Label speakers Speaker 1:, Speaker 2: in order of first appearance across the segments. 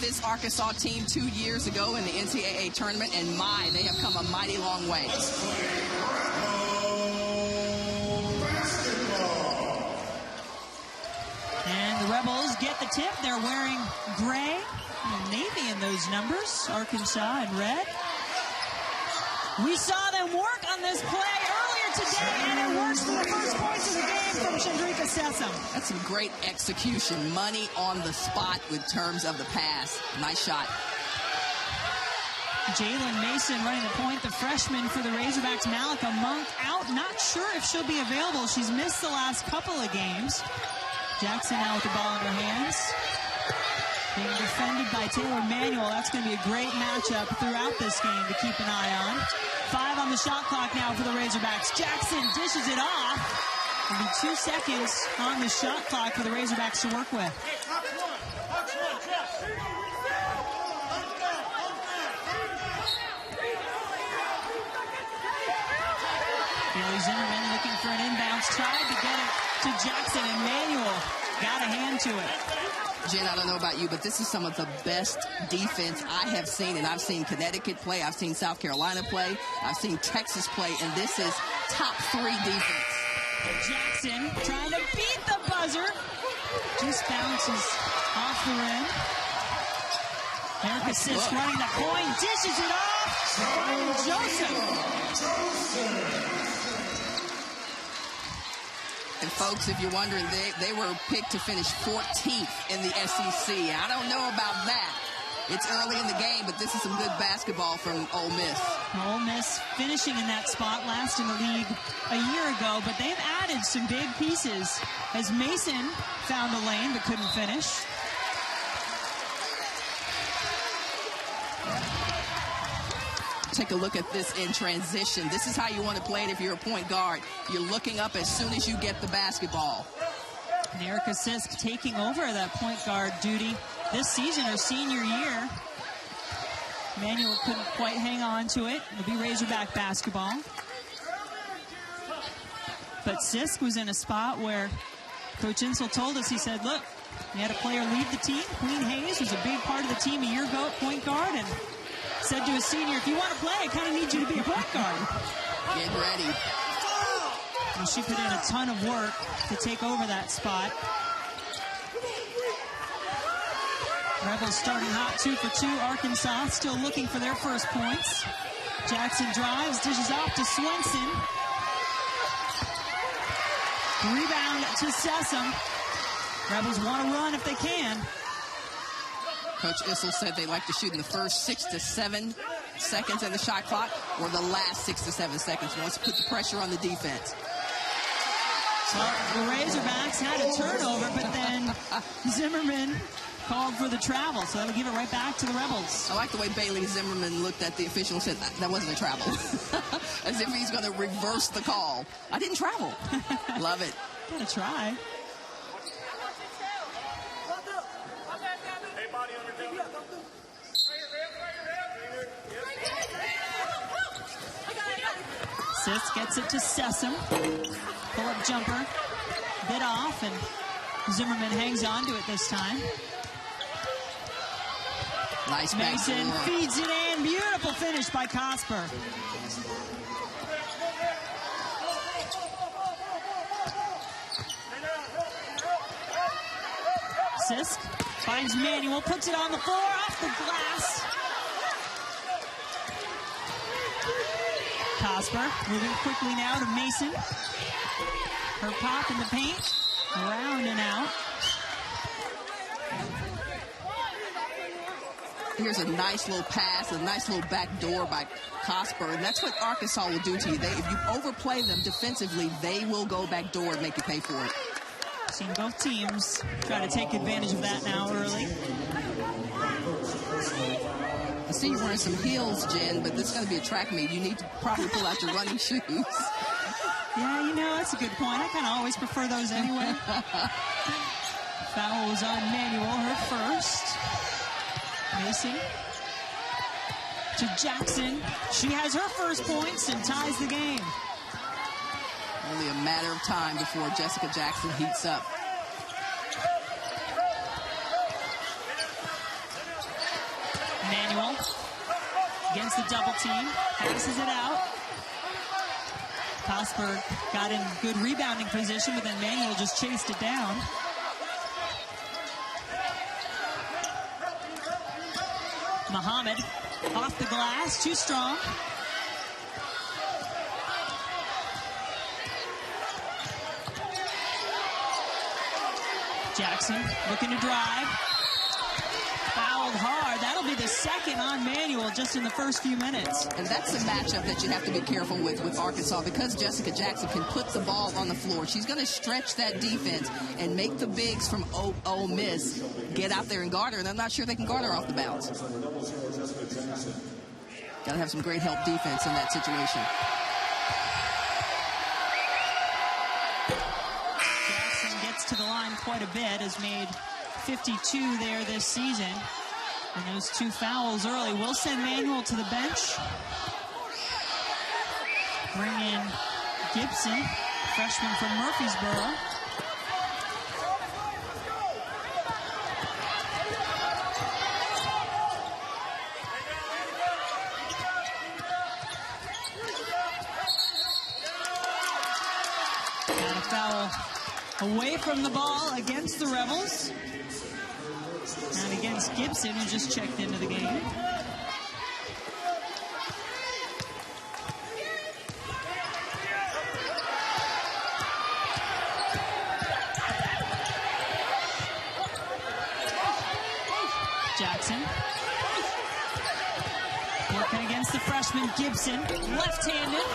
Speaker 1: this Arkansas team 2 years ago in the NCAA tournament, and my, they have come a mighty long way.
Speaker 2: And the Rebels get the tip. They're wearing gray and navy in those numbers. Arkansas in red. We saw them work on this play earlier today, and it works for the first points of the game from Chandrika Sessom.
Speaker 1: That's some great execution. Money on the spot with terms of the pass. Nice shot.
Speaker 2: Jalen Mason running the point, the freshman for the Razorbacks. Malika Monk out. Not sure if she'll be available. She's missed the last couple of games. Jackson now with the ball in her hands. Being defended by Taylor Manuel. That's going to be a great matchup throughout this game to keep an eye on. 5 on the shot clock now for the Razorbacks. Jackson dishes it off. It'll be 2 seconds on the shot clock for the Razorbacks to work with. Bailey Zimmerman looking for an inbounds. Tried to get it to Jackson, and Manuel got a hand to it.
Speaker 1: Jen, I don't know about you, but this is some of the best defense I have seen. And I've seen Connecticut play. I've seen South Carolina play. I've seen Texas play. And this is top 3 defense.
Speaker 2: Jackson trying to beat the buzzer. Just bounces off the rim. Erica Sisk running the point. Dishes it off. And Josep.
Speaker 1: And folks, if you're wondering, they were picked to finish 14th in the SEC. I don't know about that. It's early in the game, but this is some good basketball from Ole Miss.
Speaker 2: Ole Miss finishing in that spot, last in the league a year ago, but they've added some big pieces as Mason found a lane but couldn't finish.
Speaker 1: Take a look at this in transition. This is how you want to play it if you're a point guard. You're looking up as soon as you get the basketball.
Speaker 2: And Erica Sisk taking over that point guard duty this season, her senior year. Manuel couldn't quite hang on to it. It'll be Razorback basketball. But Sisk was in a spot where Coach Insel told us, he said, look, we had a player leave the team. Queen Hayes was a big part of the team a year ago at point guard, and said to his senior, if you want to play, I kind of need you to be a point guard.
Speaker 1: Get ready.
Speaker 2: And she put in a ton of work to take over that spot. Rebels starting hot, 2 for 2. Arkansas still looking for their first points. Jackson drives, dishes off to Swenson. Rebound to Sessom. Rebels want to run if they can.
Speaker 1: Coach Issel said they like to shoot in the first 6 to 7 seconds in the shot clock or the last 6 to 7 seconds. He wants to put the pressure on the defense.
Speaker 2: Well, the Razorbacks had a turnover, but then Zimmerman called for the travel, so that'll give it right back to the Rebels.
Speaker 1: I like the way Bailey Zimmerman looked at the official and said, that wasn't a travel. As if he's going to reverse the call. I didn't travel. Love it.
Speaker 2: Gotta try. Sisk gets it to Sessom. Pull-up jumper. Bit off, and Zimmerman hangs on to it this time.
Speaker 1: Nice
Speaker 2: Mason feeds it in. Beautiful finish by Cosper. Sisk finds Manuel, puts it on the floor, off the glass. Cosper moving quickly now to Mason. Her pop in the paint, around and out.
Speaker 1: Here's a nice little pass, a nice little back door by Cosper, and that's what Arkansas will do to you. If you overplay them defensively, they will go back door and make you pay for it.
Speaker 2: Seen both teams try to take advantage of that now early.
Speaker 1: I see you wearing some heels, Jen, but this is going to be a track meet. You need to probably pull out your running shoes.
Speaker 2: Yeah, you know, that's a good point. I kind of always prefer those anyway. Foul was on Manuel, her first. Mason to Jackson. She has her first points and ties the game.
Speaker 1: Only a matter of time before Jessica Jackson heats up.
Speaker 2: against the double team. Passes it out. Cosper got in good rebounding position, but then Manuel just chased it down. Muhammad off the glass, too strong. Jackson looking to drive. Fouled hard. That'll be the second on Manuel just in the first few minutes.
Speaker 1: And that's a matchup that you have to be careful with Arkansas, because Jessica Jackson can put the ball on the floor. She's going to stretch that defense and make the bigs from Ole Miss get out there and guard her, and I'm not sure they can guard her off the bounce. Got to have some great help defense in that situation.
Speaker 2: Jackson gets to the line quite a bit, has made 52 there this season. And those two fouls early will send Manuel to the bench. Bring in Gibson, freshman from Murfreesboro. Got a foul away from the ball against the Rebels. And against Gibson, who just checked into the game. Jackson. Working against the freshman Gibson, left-handed.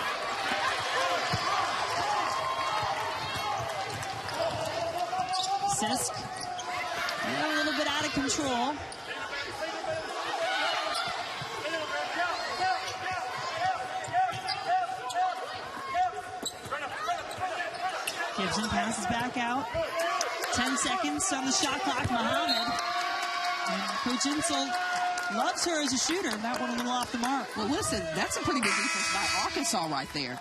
Speaker 2: Sisk. A little bit out of control. Gibson passes back out. 10 seconds on the shot clock. Muhammad. And Coach Insel loves her as a shooter. That one a little off the mark.
Speaker 1: Well, listen, that's a pretty good defense by Arkansas right there.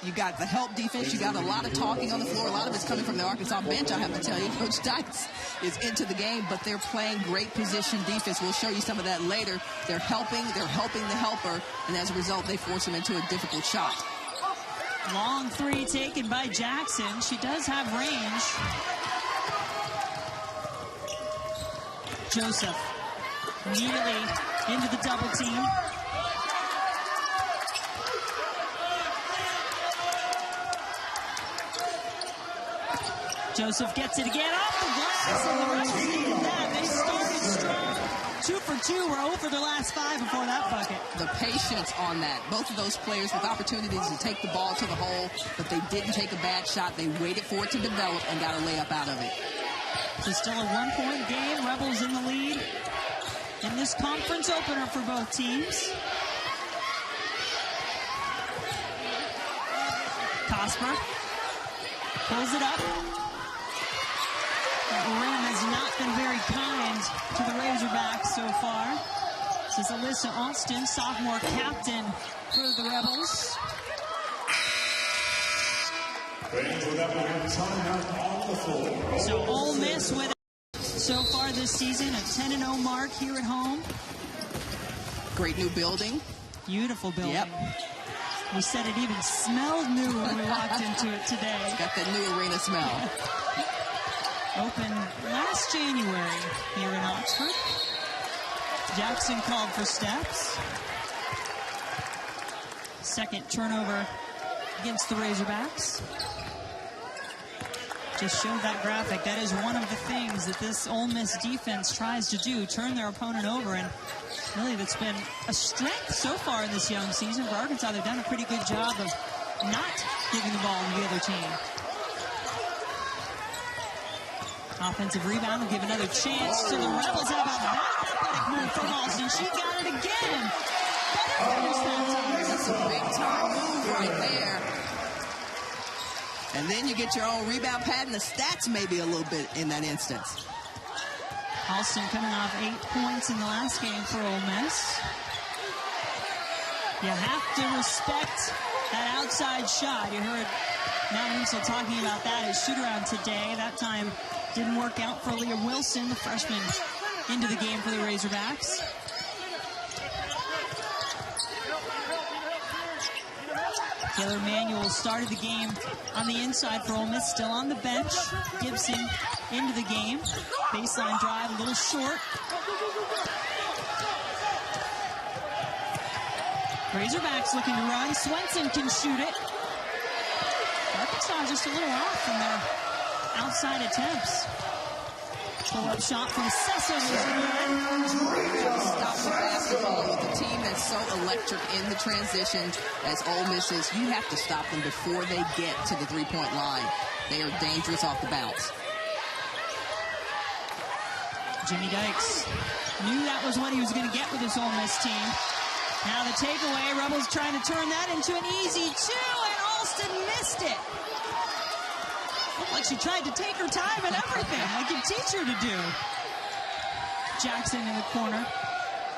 Speaker 1: You got the help defense. You got a lot of talking on the floor. A lot of it's coming from the Arkansas bench, I have to tell you. Coach Dykes is into the game, but they're playing great position defense. We'll show you some of that later. They're helping the helper, and as a result, they force him into a difficult shot.
Speaker 2: Long three taken by Jackson. She does have range. Josep immediately into the double team. Joseph gets it again off the glass, and the Rebels needed that. They started strong. 2 for 2. We're 0 for their last 5 before that bucket.
Speaker 1: The patience on that. Both of those players with opportunities to take the ball to the hole, but they didn't take a bad shot. They waited for it to develop and got a layup out of it.
Speaker 2: So still a 1-point game. Rebels in the lead in this conference opener for both teams. Cosper pulls it up. That rim has not been very kind to the Razorbacks so far. This is Alyssa Alston, sophomore captain for the Rebels. So Ole Miss with so far this season a 10-0 mark here at home.
Speaker 1: Great new building.
Speaker 2: Beautiful building.
Speaker 1: Yep.
Speaker 2: We said it even smelled new when we walked into it today.
Speaker 1: It's got that new arena smell.
Speaker 2: Opened last January here in Oxford. Jackson called for steps. Second turnover against the Razorbacks. Just showed that graphic. That is one of the things that this Ole Miss defense tries to do, turn their opponent over. And really, that's been a strength so far in this young season for Arkansas. They've done a pretty good job of not giving the ball to the other team. Offensive rebound will give another chance to the Rebels. How about that athletic move from Alston? She got it again. Better finish that time.
Speaker 1: That's a big-time move right there. And then you get your own rebound pad, and the stats maybe a little bit in that instance.
Speaker 2: Alston coming off 8 points in the last game for Ole Miss. You have to respect that outside shot. You heard Matt Insel talking about that at shoot-around today. That time didn't work out for Leah Wilson, the freshman, into the game for the Razorbacks. Taylor Manuel started the game on the inside for Ole Miss, still on the bench. Gibson into the game. Baseline drive, a little short. Razorbacks looking to run. Swenson can shoot it. Arkansas just a little off from their outside attempts. Pull-up shot from Sessa is good.
Speaker 1: Stop the basketball with a team that's so electric in the transition as Ole Miss is. You have to stop them before they get to the three-point line. They are dangerous off the bounce.
Speaker 2: Jimmy Dykes knew that was what he was going to get with this Ole Miss team. Now the takeaway, Rebels trying to turn that into an easy two, and Alston missed it. Looked like she tried to take her time and everything, like you teach her to do. Jackson in the corner.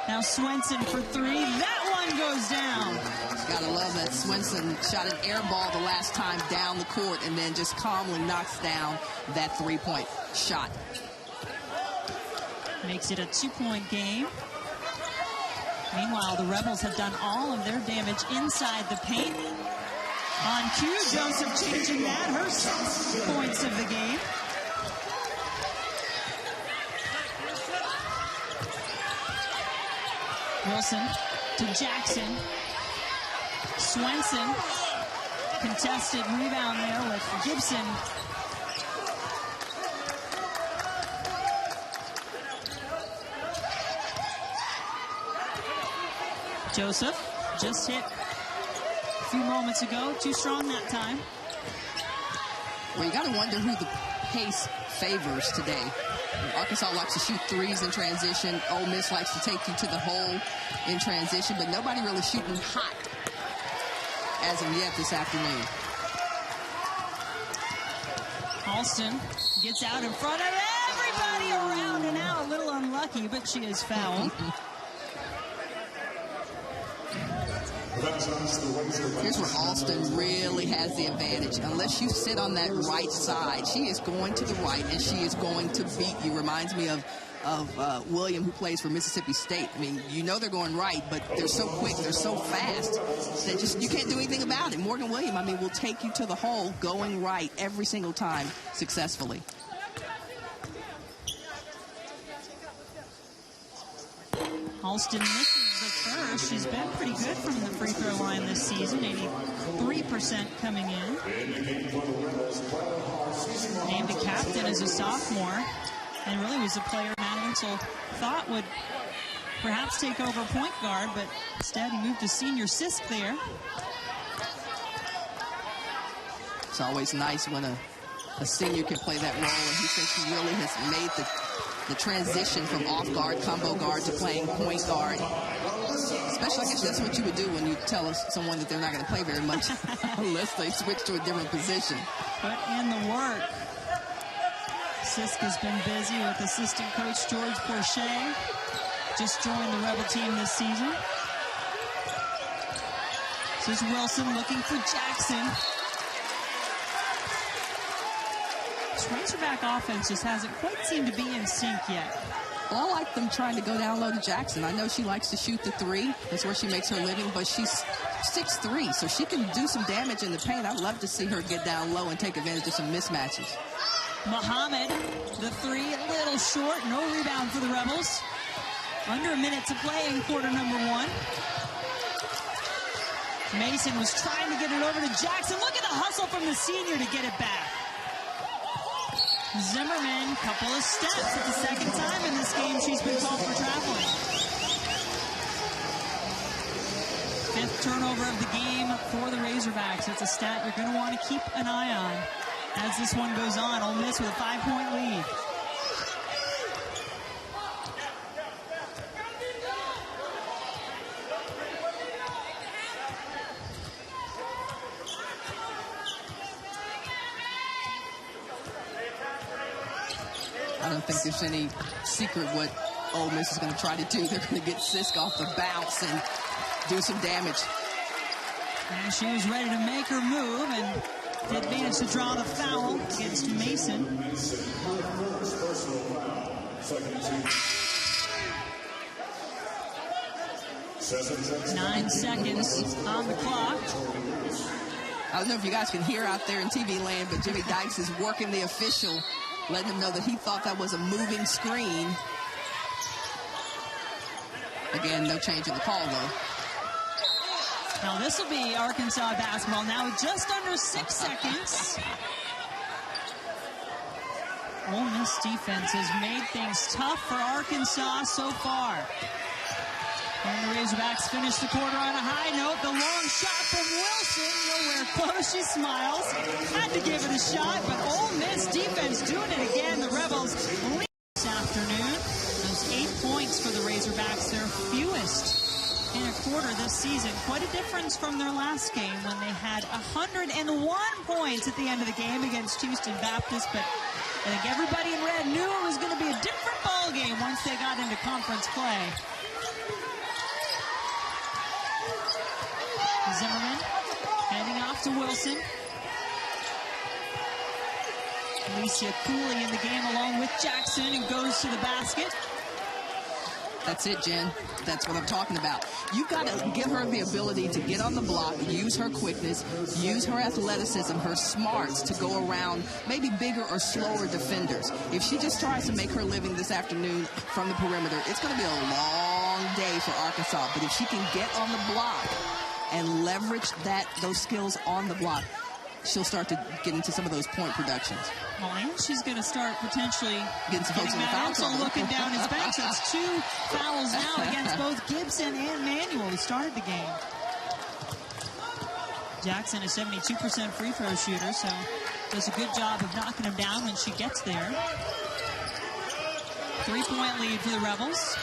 Speaker 2: Now Swenson for three. That one goes down.
Speaker 1: Gotta love that Swenson shot an air ball the last time down the court and then just calmly knocks down that three-point shot.
Speaker 2: Makes it a two-point game. Meanwhile, the Rebels have done all of their damage inside the paint. On cue, Josep changing that. Her 6 points of the game. Wilson to Jackson. Swenson. Contested rebound there with Gibson. Joseph just hit a few moments ago. Too strong that time.
Speaker 1: Well, you got to wonder who the pace favors today. Arkansas likes to shoot threes in transition. Ole Miss likes to take you to the hole in transition, but nobody really shooting hot as of yet this afternoon.
Speaker 2: Alston gets out in front of everybody around and out. A little unlucky, but she is fouled.
Speaker 1: Here's where Alston really has the advantage. Unless you sit on that right side, she is going to the right and she is going to beat you. Reminds me of William, who plays for Mississippi State. I mean, you know they're going right, but they're so quick, they're so fast that just you can't do anything about it. Morgan William, I mean, will take you to the hole going right every single time successfully.
Speaker 2: Alston misses the first. She's been pretty good from the free throw line this season. 83% coming in. Named a captain as a sophomore. And really was a player Matt Ansel thought would perhaps take over point guard, but instead he moved to senior Sisk there.
Speaker 1: It's always nice when a senior can play that role, and he says she really has made the transition from off-guard, combo guard to playing point guard. Especially, I guess that's what you would do when you tell someone that they're not going to play very much unless they switch to a different position.
Speaker 2: Put in the work. Sisk has been busy with assistant coach George Porcher. Just joined the Rebel team this season. This is Wilson looking for Jackson. This Razorback offense just hasn't quite seemed to be in sync yet.
Speaker 1: Well, I like them trying to go down low to Jackson. I know she likes to shoot the three. That's where she makes her living, but she's 6'3", so she can do some damage in the paint. I'd love to see her get down low and take advantage of some mismatches.
Speaker 2: Muhammad, the three, a little short. No rebound for the Rebels. Under a minute to play in quarter number one. Mason was trying to get it over to Jackson. Look at the hustle from the senior to get it back. Zimmerman, couple of steps. It's the second time in this game she's been called for traveling. Fifth turnover of the game for the Razorbacks. It's a stat you're going to want to keep an eye on as this one goes on. Ole Miss with a 5-point lead.
Speaker 1: I don't think there's any secret what Ole Miss is going to try to do. They're going to get Sisk off the bounce and do some damage.
Speaker 2: And she was ready to make her move and did manage to draw the foul against Mason. 9 seconds on the clock.
Speaker 1: I don't know if you guys can hear out there in TV land, but Jimmy Dykes is working the official, letting him know that he thought that was a moving screen. Again, no change in the call, though.
Speaker 2: Now this will be Arkansas basketball now with just under 6 seconds. Ole Miss defense has made things tough for Arkansas so far. And the Razorbacks finish the quarter on a high note. The long shot from Wilson, nowhere close. She smiles. Had to give it a shot, but Ole Miss defense doing it again. The Rebels lead this afternoon. Those 8 points for the Razorbacks, their fewest in a quarter this season. Quite a difference from their last game when they had 101 points at the end of the game against Houston Baptist, but I think everybody in red knew it was going to be a different ball game once they got into conference play. Zimmerman handing off to Wilson. Alicia Cooley in the game along with Jackson, who goes to the basket.
Speaker 1: That's it, Jen. That's what I'm talking about. You've got to give her the ability to get on the block, use her quickness, use her athleticism, her smarts to go around maybe bigger or slower defenders. If she just tries to make her living this afternoon from the perimeter, it's going to be a long day for Arkansas. But if she can get on the block and leverage those skills on the block, she'll start to get into some of those point productions.
Speaker 2: Well, and she's going to start potentially
Speaker 1: getting
Speaker 2: Matt Ensel looking down his bench. So it's 2 fouls now against both Gibson and Manuel, who started the game. Jackson is 72% free throw shooter, so does a good job of knocking him down when she gets there. 3-point lead for the Rebels.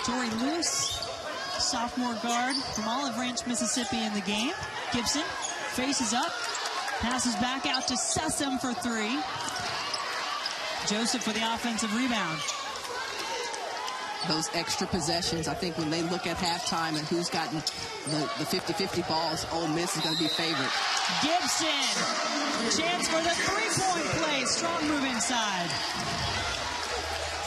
Speaker 2: Tori Lewis, sophomore guard from Olive Ranch, Mississippi, in the game. Gibson faces up, passes back out to Sessom for 3. Josep for the offensive rebound.
Speaker 1: Those extra possessions, I think when they look at halftime and who's gotten the 50-50 balls, Ole Miss is going to be favored.
Speaker 2: Gibson, chance for the 3-point play. Strong move inside.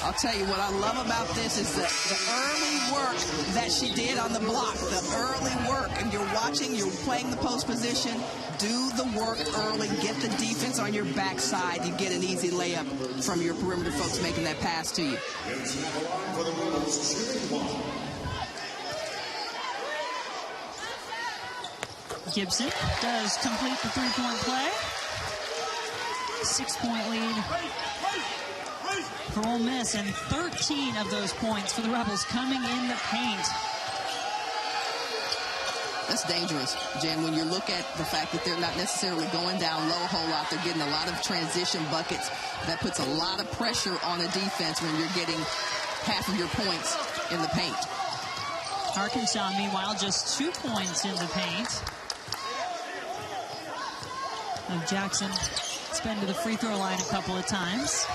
Speaker 1: I'll tell you what I love about this is the early work that she did on the block. The early work. And you're watching, you're playing the post position. Do the work early. Get the defense on your backside. You get an easy layup from your perimeter folks making that pass to you.
Speaker 2: Gibson does complete the 3-point play. 6-point lead for Ole Miss, and 13 of those points for the Rebels coming in the paint.
Speaker 1: That's dangerous, Jen, when you look at the fact that they're not necessarily going down low a whole lot. They're getting a lot of transition buckets. That puts a lot of pressure on a defense when you're getting half of your points in the paint.
Speaker 2: Arkansas, meanwhile, just 2 points in the paint. And Jackson has been to the free throw line a couple of times.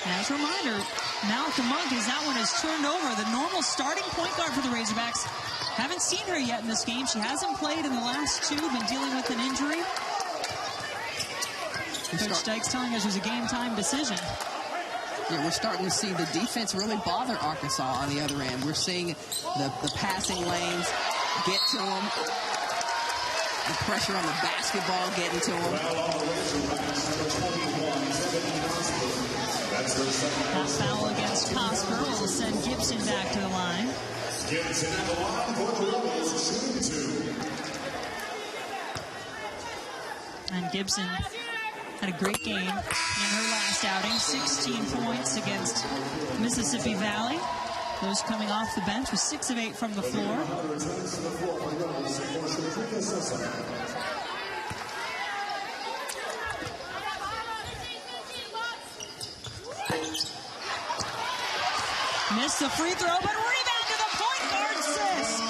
Speaker 2: As a reminder, Malcolm Monk is that one has turned over. The normal starting point guard for the Razorbacks. Haven't seen her yet in this game. She hasn't played in the last 2, been dealing with an injury. Coach Dykes telling us it was a game-time decision.
Speaker 1: Yeah, we're starting to see the defense really bother Arkansas on the other end. We're seeing the passing lanes get to them. The pressure on the basketball getting to him.
Speaker 2: That foul against Cosper will send Gibson back to the line.
Speaker 3: Gibson at the line for the Rebels, shooting 2.
Speaker 2: And Gibson had a great game in her last outing. 16 points against Mississippi Valley. Those coming off the bench with 6 of 8 from the floor. Missed the free throw, but rebound to the point guard assist.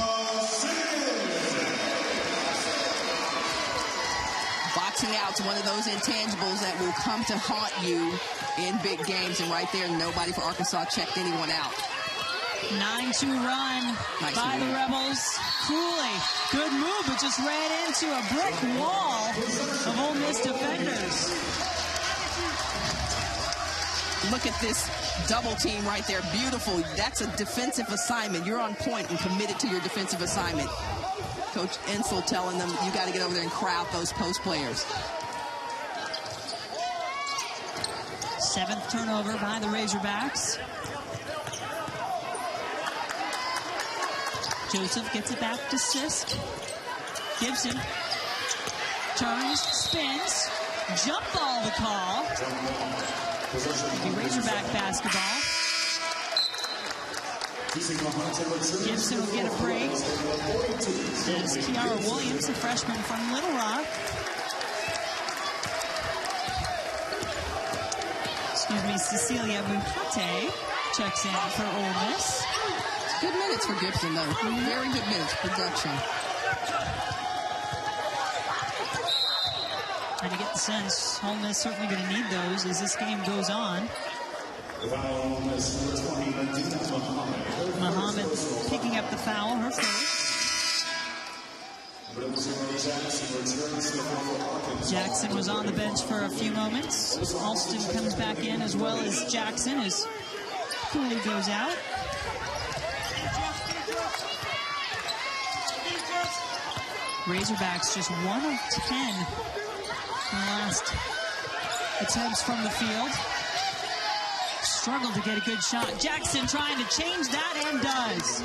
Speaker 1: Boxing out's one of those intangibles that will come to haunt you in big games, and right there, nobody for Arkansas checked anyone out.
Speaker 2: 9-2 run by the Rebels. Cooley, good move, but just ran into a brick wall of Ole Miss defenders.
Speaker 1: Look at this double team right there. Beautiful. That's a defensive assignment. You're on point and committed to your defensive assignment. Coach Insel telling them you got to get over there and crowd those post players.
Speaker 2: 7th turnover by the Razorbacks. Joseph gets it back to Sisk. Gibson turns, spins, jump ball the call. The Razorback basketball. Gibson will get a break. As Kiara Williams, a freshman from Little Rock. Cecilia Mujate checks in for Ole Miss.
Speaker 1: Good minutes for Gibson, though. Very good minutes production.
Speaker 2: And you get the sense Ole Miss certainly going to need those as this game goes on. Muhammad picking up the foul, her first. Jackson was on the bench for a few moments. Alston comes back in as well as Jackson as Cooley goes out. Razorbacks just 1 of 10 in the last attempts from the field. Struggled to get a good shot. Jackson trying to change that and does.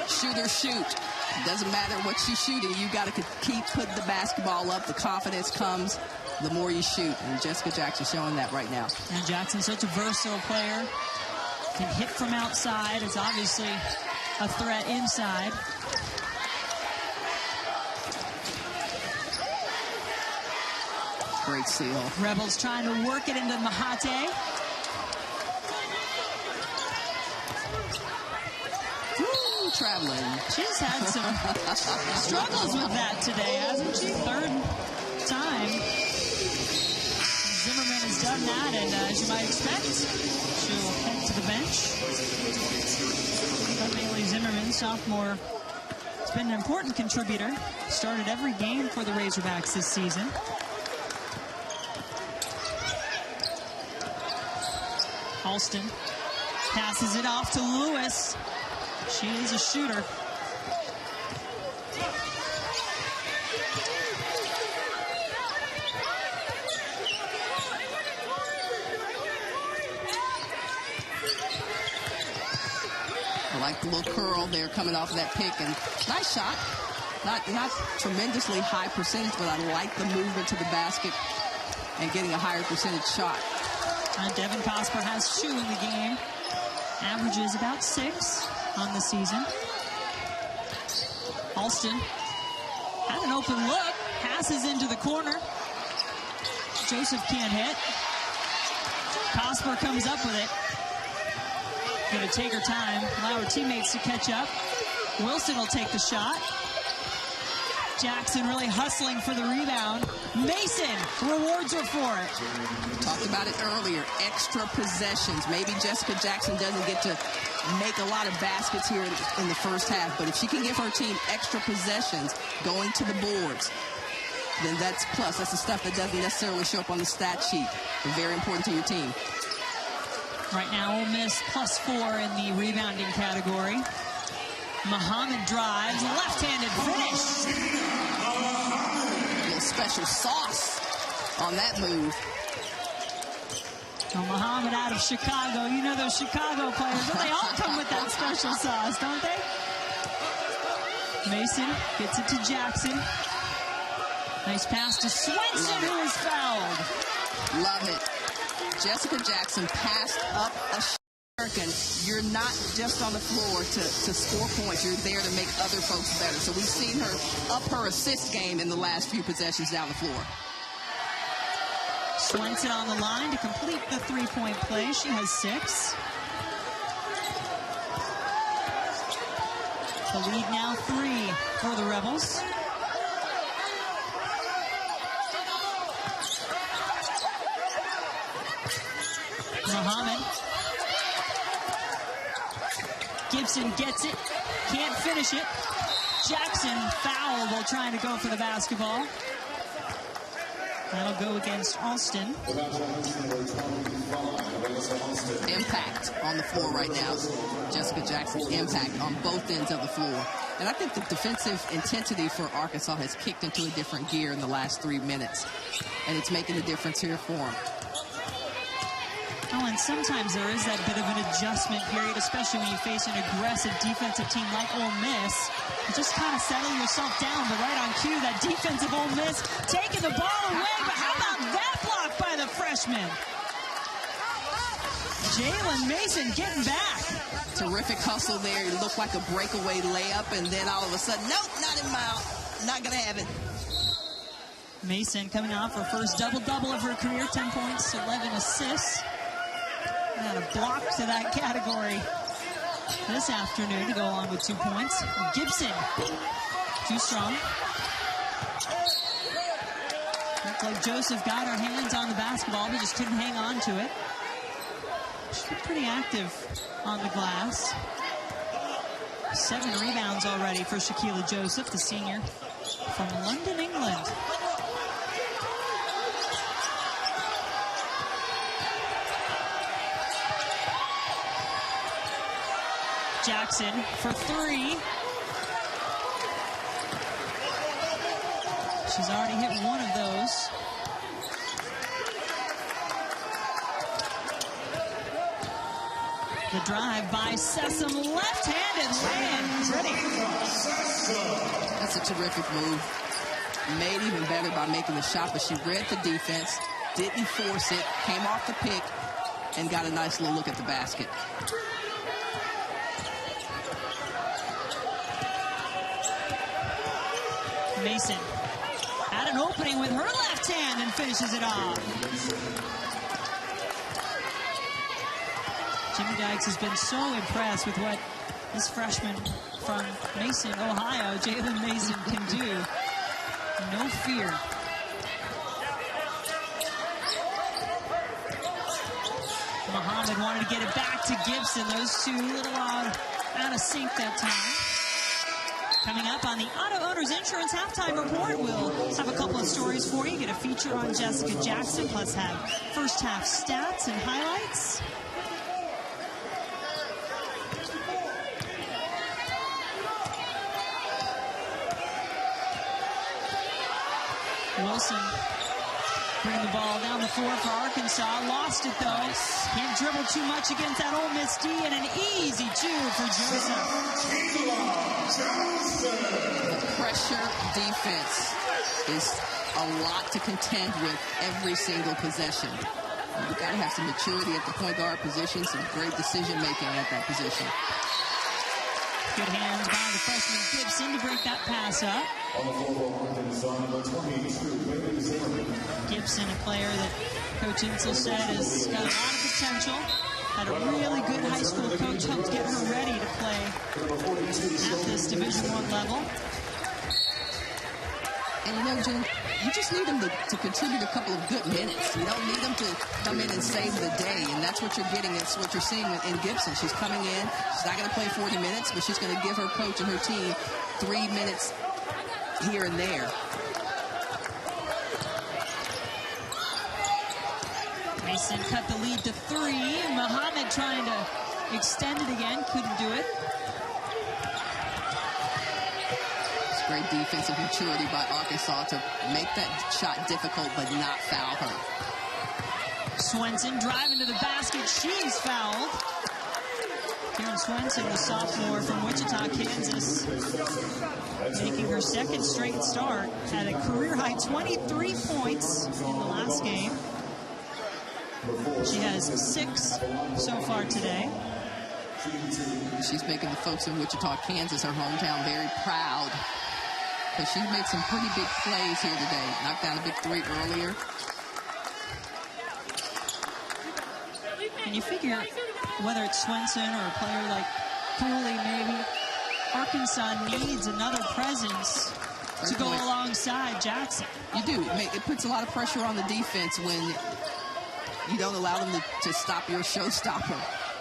Speaker 1: Shoot or shoot. Doesn't matter what she's shooting. You got to keep putting the basketball up. The confidence comes the more you shoot. And Jessica Jackson showing that right now.
Speaker 2: And Jackson's such a versatile player. Can hit from outside. It's obviously a threat inside.
Speaker 1: Great seal.
Speaker 2: Rebels trying to work it into Mahate.
Speaker 1: Woo, traveling.
Speaker 2: She's had some struggles with that today, hasn't she? 3rd time. Zimmerman has done that, and as you might expect, she'll head to the bench. Bailey Zimmerman, sophomore, has been an important contributor. Started every game for the Razorbacks this season. Alston passes it off to Lewis. She is a shooter.
Speaker 1: I like the little curl there coming off of that pick, and nice shot. Not tremendously high percentage, but I like the movement to the basket and getting a higher percentage shot.
Speaker 2: Devin Cosper has 2 in the game. Averages about 6 on the season. Alston had an open look. Passes into the corner. Joseph can't hit. Cosper comes up with it. Going to take her time. Allow her teammates to catch up. Wilson will take the shot. Jackson really hustling for the rebound. Mason rewards her for it.
Speaker 1: Talked about it earlier. Extra possessions. Maybe Jessica Jackson doesn't get to make a lot of baskets here in the first half, but if she can give her team extra possessions going to the boards, then that's plus. That's the stuff that doesn't necessarily show up on the stat sheet. Very important to your team.
Speaker 2: Right now, Ole Miss +4 in the rebounding category. Muhammad drives, left-handed finish.
Speaker 1: A little special sauce on that move.
Speaker 2: Well, Muhammad out of Chicago. You know those Chicago players. Well, they all come with that special sauce, don't they? Mason gets it to Jackson. Nice pass to Swenson, who is fouled.
Speaker 1: Love it. Jessica Jackson passed up a American. You're not just on the floor to score points. You're there to make other folks better. So we've seen her up her assist game in the last few possessions down the floor.
Speaker 2: Swenson on the line to complete the three-point play. She has 6. The lead now 3 for the Rebels. Muhammad Gibson gets it, can't finish it. Jackson fouled while trying to go for the basketball. That'll go against Alston.
Speaker 1: Impact on the floor right now. Jessica Jackson's impact on both ends of the floor. And I think the defensive intensity for Arkansas has kicked into a different gear in the last 3 minutes. And it's making a difference here for them.
Speaker 2: Oh, and sometimes there is that bit of an adjustment period, especially when you face an aggressive defensive team like Ole Miss. You just kind of settle yourself down, but right on cue, that defensive Ole Miss taking the ball away. But how about that block by the freshman? Jalen Mason getting back.
Speaker 1: Terrific hustle there. It looked like a breakaway layup, and then all of a sudden, nope, not in my out. Not going to have it.
Speaker 2: Mason coming off her first double-double of her career, 10 points, 11 assists. And a block to that category this afternoon to go along with 2 points. Gibson, too strong. Looked like Joseph got her hands on the basketball, but just couldn't hang on to it. She's been pretty active on the glass. 7 rebounds already for Sequilla Joseph, the senior from London, England. Jackson for 3. She's already hit one of those. The drive by Sessom, left-handed land. Ready.
Speaker 1: That's a terrific move. Made even better by making the shot, but she read the defense, didn't force it, came off the pick, and got a nice little look at the basket.
Speaker 2: Mason had an opening with her left hand and finishes it off. Jimmy Dykes has been so impressed with what this freshman from Mason, Ohio, Jalen Mason, can do. No fear. Muhammad wanted to get it back to Gibson. Those two a little out of sync that time. Coming up on the Auto Owners Insurance Halftime Report, we'll have a couple of stories for you. Get a feature on Jessica Jackson, plus have first half stats and highlights. Wilson bring the ball down the floor for Arkansas. Lost it, though. Can't dribble too much against that Ole Miss D, and an easy 2 for Joseph.
Speaker 1: The pressure defense is a lot to contend with every single possession. You've got to have some maturity at the point guard position, some great decision-making at that position.
Speaker 2: Good hands by the freshman Gibson to break that pass up. Gibson, a player that Coach Insel said has got a lot of potential. Had a really good high school coach, helped get her ready to play at this Division I level.
Speaker 1: And you know, Jen, you just need them to contribute a couple of good minutes. You don't need them to come in and save the day, and that's what you're getting. It's what you're seeing in Gibson. She's coming in. She's not going to play 40 minutes, but she's going to give her coach and her team 3 minutes here and there.
Speaker 2: Mason cut the lead to 3. Muhammad trying to extend it again. Couldn't do it.
Speaker 1: Great defensive maturity by Arkansas to make that shot difficult but not foul her.
Speaker 2: Swenson driving to the basket. She's fouled. Karen Swenson, the sophomore from Wichita, Kansas, making her second straight start. Had a career-high 23 points in the last game. She has 6 so far today.
Speaker 1: She's making the folks in Wichita, Kansas, her hometown, very proud. Because she's made some pretty big plays here today. Knocked down a big 3 earlier.
Speaker 2: And you figure, whether it's Swenson or a player like Cooley maybe, Arkansas needs another presence to go alongside Jackson.
Speaker 1: You do. It puts a lot of pressure on the defense when you don't allow them to stop your showstopper.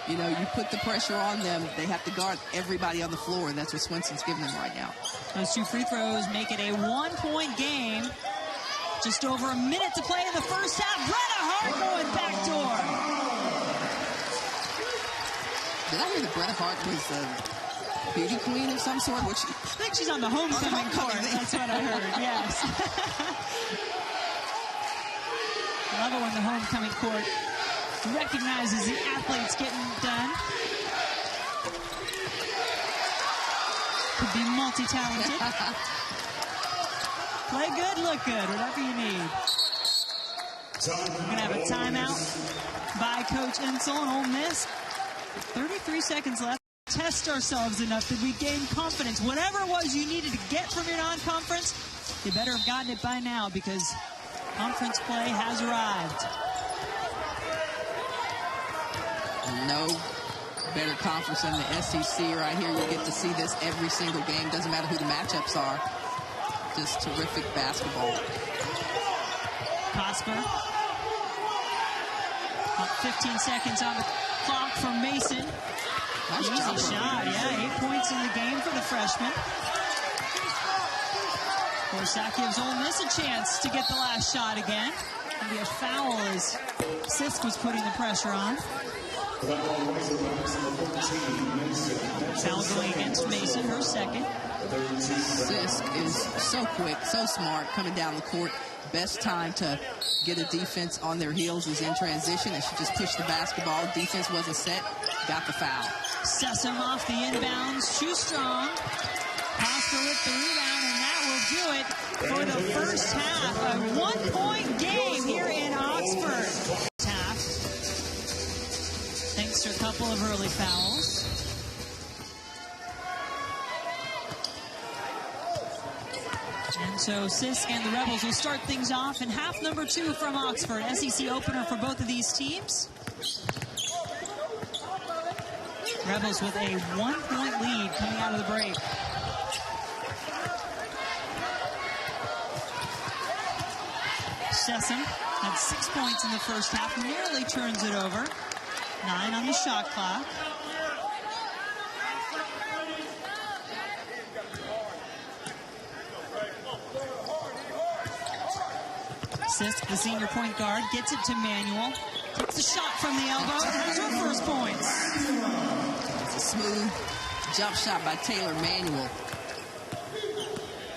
Speaker 1: You know, you put the pressure on them, they have to guard everybody on the floor, and that's what Swenson's giving them right now.
Speaker 2: Those 2 free throws make it a 1-point game. Just over a minute to play in the first half. Brenna Hart going backdoor.
Speaker 1: Did I hear that Brenna Hart was a beauty queen of some sort?
Speaker 2: I think she's on the homecoming court. That's what I heard, yes. Love it when the homecoming court recognizes the athletes getting done. Could be multi-talented. Play good, look good, whatever you need. We're going to have a timeout by Coach Insel and Ole Miss. 33 seconds left. Test ourselves enough. Did we gain confidence? Whatever it was you needed to get from your non-conference, you better have gotten it by now because conference play has arrived.
Speaker 1: No better conference than the SEC right here. You get to see this every single game. Doesn't matter who the matchups are. Just terrific basketball.
Speaker 2: Cosper. About 15 seconds on the clock from Mason.
Speaker 1: Nice
Speaker 2: Easy shot, yeah. 8 points in the game for the freshman. Of course, that gives Ole Miss a chance to get the last shot again. It'll be a foul as Sisk was putting the pressure on. Foul going against Mason, her second.
Speaker 1: Sisk is so quick, so smart, coming down the court. Best time to get a defense on their heels is in transition, and she just pushed the basketball. Defense wasn't set, got the foul.
Speaker 2: Sessom off the inbounds, too strong. Cosper with the rebound, and that will do it for the first half. A 1-point game here in Oxford. Half. Thanks to a couple of early fouls. And so Sisk and the Rebels will start things off in half number 2 from Oxford. SEC opener for both of these teams. Rebels with a 1-point lead coming out of the break. Sessom had 6 points in the first half, nearly turns it over. 9 on the shot clock. Sisk, the senior point guard, gets it to Manuel. Takes the shot from the elbow. Has her first points.
Speaker 1: It's a smooth jump shot by Taylor Manuel.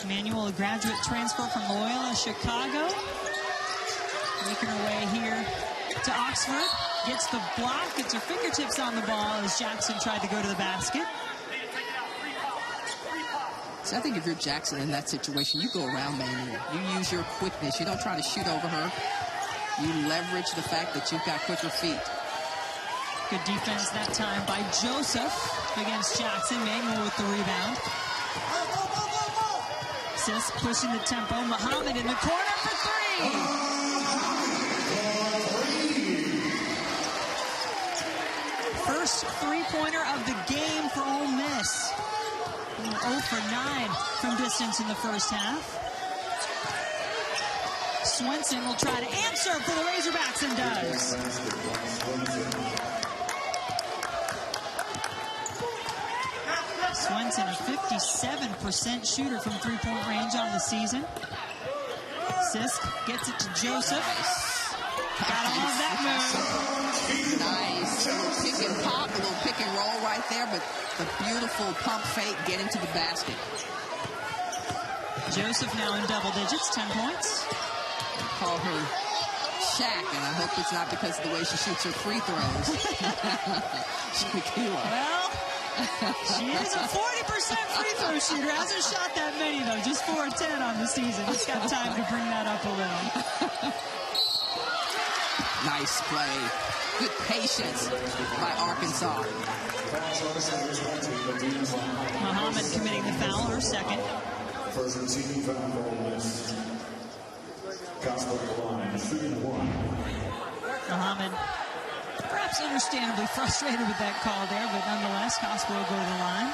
Speaker 2: Manuel, a graduate transfer from Loyola Chicago. Making her way here to Oxford. Gets the block, gets her fingertips on the ball as Jackson tried to go to the basket.
Speaker 1: So I think if you're Jackson in that situation, you go around Manuel. You use your quickness. You don't try to shoot over her. You leverage the fact that you've got quicker feet.
Speaker 2: Good defense that time by Joseph against Jackson. Manuel with the rebound. Sisk pushing the tempo. Muhammad in the corner for 3. First three-pointer of the game for Ole Miss. 0 for 9 from distance in the first half. Swenson will try to answer for the Razorbacks and does. Swenson, a 57% shooter from three-point range on the season. Sisk gets it to Joseph. Gotta love that move.
Speaker 1: Nice. A little pick and pop, a little pick and roll right there, but the beautiful pump fake getting to the basket.
Speaker 2: Joseph now in double digits, 10 points.
Speaker 1: Call her Shaq, and I hope it's not because of the way she shoots her free throws. Sequilla.
Speaker 2: Well, she is a 40% free throw shooter. Hasn't shot that many, though. Just 4 of 10 on the season. Just got time to bring that up a little.
Speaker 1: Nice play. Good patience by Arkansas.
Speaker 2: Muhammad committing the foul, her second.
Speaker 3: First receiving foul for Ole Miss. Cosper line, shooting 1.
Speaker 2: Muhammad, perhaps understandably frustrated with that call there, but nonetheless, Cosper will go to the line.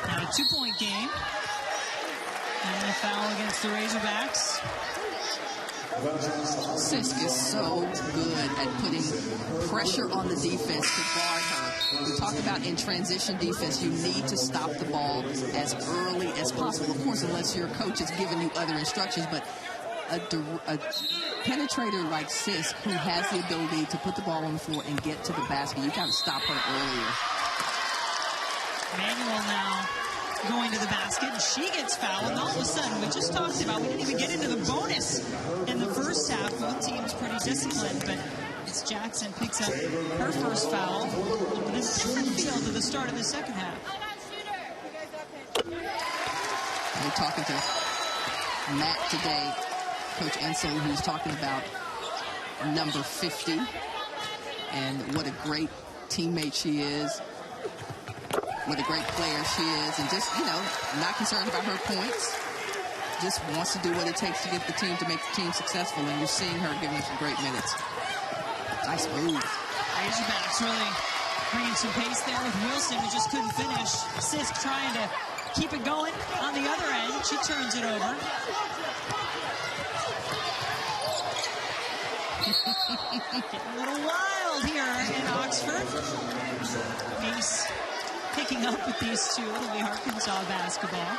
Speaker 2: Now a 2-point game. foul against the Razorbacks.
Speaker 1: Sisk is so good at putting pressure on the defense to guard her. We talked about in transition defense, you need to stop the ball as early as possible. Of course, unless your coach has given you other instructions, but a penetrator like Sisk, who has the ability to put the ball on the floor and get to the basket, you got to stop her earlier.
Speaker 2: Manuel now going to the basket, and she gets fouled, and all of a sudden, we just talked about, we didn't even get into the bonus in the first half. Both teams pretty disciplined, but as Jackson picks up her first foul, in a different feel to the start of the second half.
Speaker 1: We're talking to Matt today, Coach Ensel, who's talking about number 50 and what a great teammate she is, what a great player she is, and just, you know, not concerned about her points, just wants to do what it takes to get the team, to make the team successful, and you're seeing her giving some great minutes. Nice move.
Speaker 2: Razorbacks really bringing some pace there with Wilson, who just couldn't finish. Sisk trying to keep it going on the other end. She turns it over. Getting a little wild here in Oxford. Ace picking up with these two. It'll be Arkansas basketball.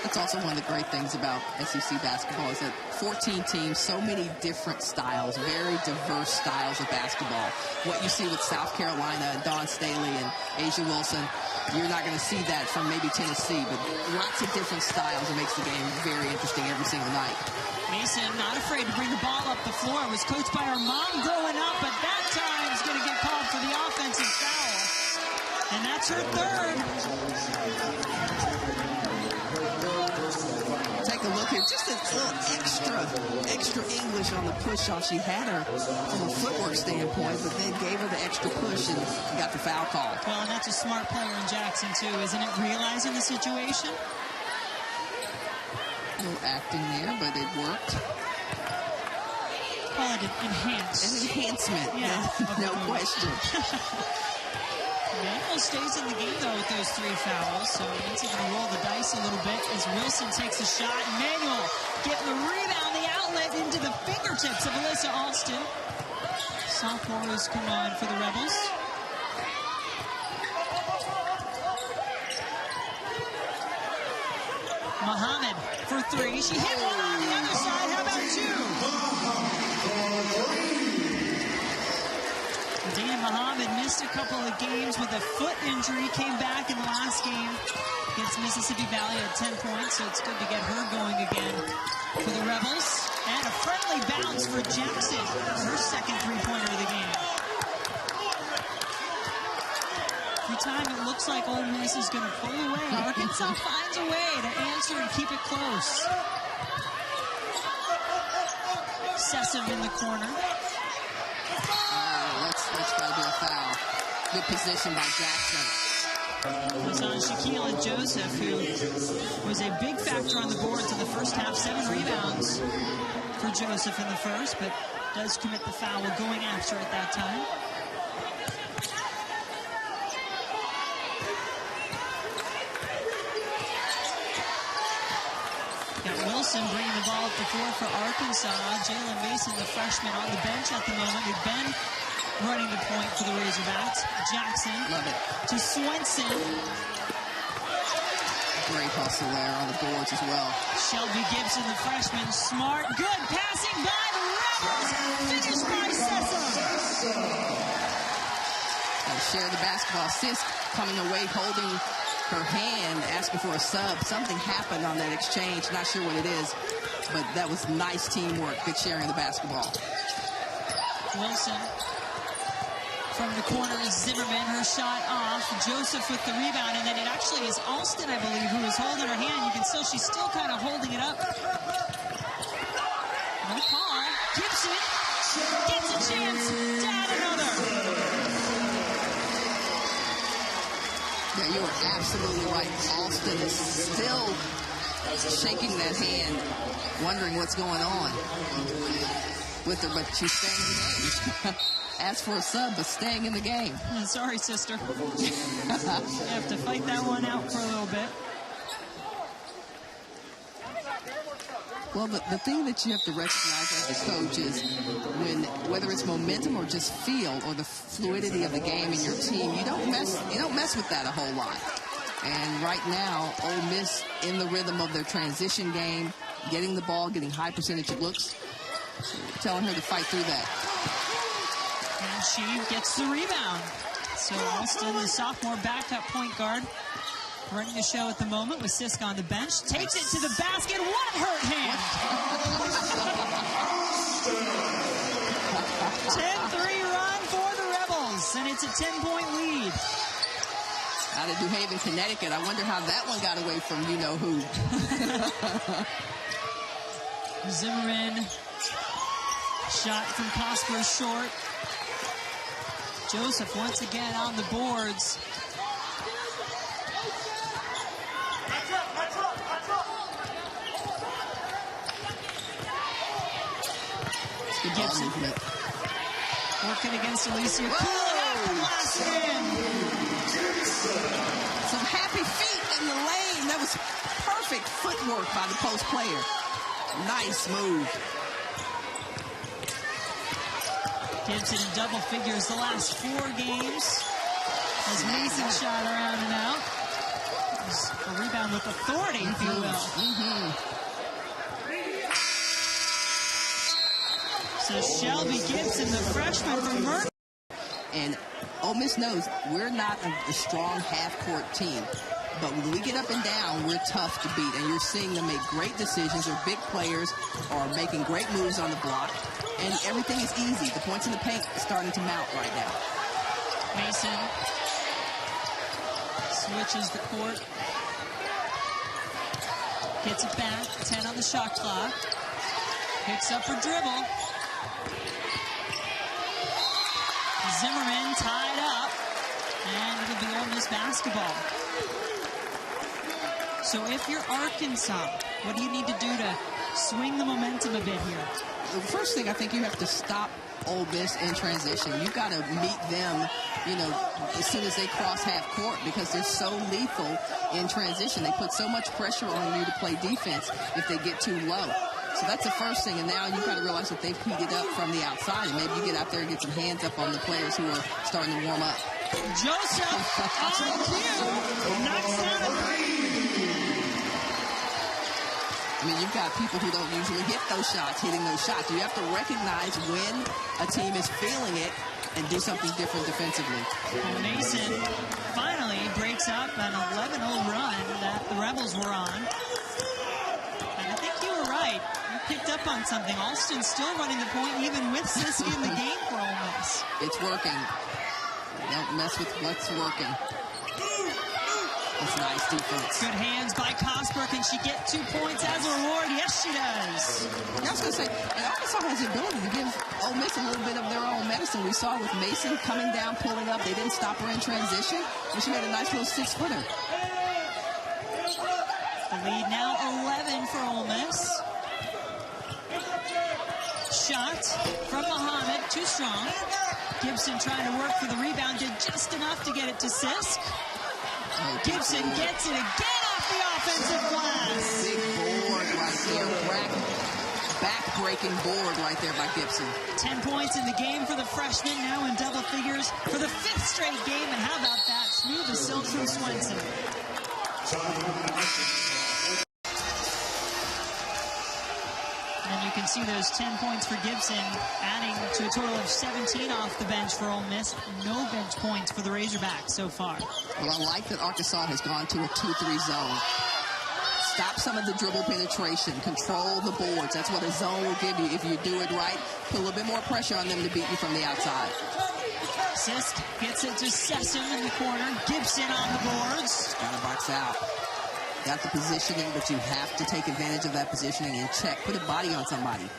Speaker 1: That's also one of the great things about SEC basketball is that 14 teams, so many different styles, very diverse styles of basketball. What you see with South Carolina and Dawn Staley and Asia Wilson, you're not going to see that from maybe Tennessee, but lots of different styles. It makes the game very interesting every single night.
Speaker 2: Mason not afraid to bring the ball up the floor. Was coached by her mom growing up, but that time is going to get called for the offensive foul. And that's her third.
Speaker 1: Take a look here. Just a little extra English on the push-off. She had her from a footwork standpoint, but then gave her the extra push and got the foul call.
Speaker 2: Well, and that's a smart player in Jackson, too, isn't it? Realizing the situation.
Speaker 1: A little acting there, but it worked.
Speaker 2: Call it enhanced.
Speaker 1: An enhancement,
Speaker 2: yeah,
Speaker 1: no question.
Speaker 2: Manuel stays in the game, though, with those three fouls, so he's going to roll the dice a little bit as Wilson takes a shot. Manuel getting the rebound, the outlet into the fingertips of Alyssa Alston. Sophomore who's come on for the Rebels. Muhammad for three. She hit one on the other side. How about you? Dana Muhammad missed a couple of games with a foot injury. Came back in the last game against Mississippi Valley at 10 points, so it's good to get her going again for the Rebels. And a friendly bounce for Jackson, her second three-pointer of the game. Every time it looks like Ole Miss is going to pull away, Arkansas finds a way to answer and keep it close. Sessom in the corner.
Speaker 1: That's got to be a foul. Good position by Jackson.
Speaker 2: It was on Sequilla Joseph, who was a big factor on the boards in the first half. 7 rebounds for Joseph in the first, but does commit the foul going after at that time. Got Wilson bringing the ball up the floor for Arkansas. Jalen Mason, the freshman, on the bench at the moment. We've been running the point for the Razorbacks. Jackson.
Speaker 1: Love it.
Speaker 2: To Swenson.
Speaker 1: Great hustle there on the boards as well.
Speaker 2: Shelby Gibson, the freshman. Smart. Good passing by the Rebels. Finished by Sessom.
Speaker 1: They share the basketball. Sisk coming away, holding her hand, asking for a sub. Something happened on that exchange. Not sure what it is, but that was nice teamwork. Good sharing the basketball.
Speaker 2: Wilson. From the corner is Zimmerman, her shot off. Joseph with the rebound, and then it actually is Alston, I believe, who is holding her hand. You can still, she's still kind of holding it up. No call. Gibson gets a chance. Down another.
Speaker 1: Yeah, you are absolutely right. Alston is still shaking that hand, wondering what's going on with her, but she's staying in the game. Asked for a sub, but staying in the game.
Speaker 2: Sorry, sister. You have to fight that one out for a little bit.
Speaker 1: Well, the thing that you have to recognize as a coach is whether it's momentum or just feel or the fluidity of the game in your team, you don't mess with that a whole lot. And right now, Ole Miss in the rhythm of their transition game, getting the ball, getting high percentage of looks, telling her to fight through that.
Speaker 2: And she gets the rebound. So Alston, the sophomore backup point guard, running the show at the moment with Sisk on the bench. Takes it to the basket. What a hurt hand! 10-3 run for the Rebels, and it's a 10-point lead.
Speaker 1: Out of New Haven, Connecticut. I wonder how that one got away from you-know-who.
Speaker 2: Zimmerman. Shot from Cosper short. Joseph once again on the boards. Gibson working against Alicia. Pulling out the last man.
Speaker 1: Some happy feet in the lane. That was perfect footwork by the post player. Nice move.
Speaker 2: Gibson in double figures the last 4 games. As Mason shot around and out. A rebound with authority, if you will. So Shelby Gibson, the freshman from Murphy.
Speaker 1: And Ole Miss knows we're not a strong half-court team. But when we get up and down, we're tough to beat. And you're seeing them make great decisions. Their big players are making great moves on the block. And everything is easy. The points in the paint are starting to mount right now.
Speaker 2: Mason switches the court. Gets it back. 10 on the shot clock. Picks up her dribble. Zimmerman tied up. And it'll be Ole Miss basketball. So if you're Arkansas, what do you need to do to swing the momentum a bit here?
Speaker 1: The first thing, I think you have to stop Ole Miss in transition. You've got to meet them, as soon as they cross half court because they're so lethal in transition. They put so much pressure on you to play defense if they get too low. So that's the first thing. And now you've got to realize that they've heated up from the outside. And maybe you get out there and get some hands up on the players who are starting to warm up.
Speaker 2: Joseph on cue knocks down a three.
Speaker 1: I mean, you've got people who don't usually hit those shots, hitting those shots. You have to recognize when a team is feeling it and do something different defensively.
Speaker 2: Well, Mason finally breaks up an 11-0 run that the Rebels were on. And I think you were right. You picked up on something. Alston's still running the point even with Siski in the game for Ole Miss.
Speaker 1: It's working. Don't mess with what's working. It's nice defense.
Speaker 2: Good hands by Cosper. Can she get 2 points as a reward? Yes, she does.
Speaker 1: I was going to say, Arkansas has the ability to give Ole Miss a little bit of their own medicine. We saw with Mason coming down, pulling up. They didn't stop her in transition, and she made a nice little 6-footer.
Speaker 2: The lead now 11 for Ole Miss. Shot from Muhammad, too strong. Gibson trying to work for the rebound, did just enough to get it to Sisk. Gibson gets it again off the offensive glass.
Speaker 1: Big board right there. Back-breaking board right there by Gibson.
Speaker 2: 10 points in the game for the freshman, now in double figures for the 5th straight game. And how about that? Smooth as silk from Swenson. And you can see those 10 points for Gibson, adding to a total of 17 off the bench for Ole Miss. No bench points for the Razorbacks so far.
Speaker 1: Well, I like that Arkansas has gone to a 2-3 zone. Stop some of the dribble penetration. Control the boards. That's what a zone will give you if you do it right. Put a little bit more pressure on them to beat you from the outside.
Speaker 2: Sisk gets it to Sessom in the corner. Gibson on the boards.
Speaker 1: Got to box out. Got the positioning, but you have to take advantage of that positioning and check. Put a body on somebody.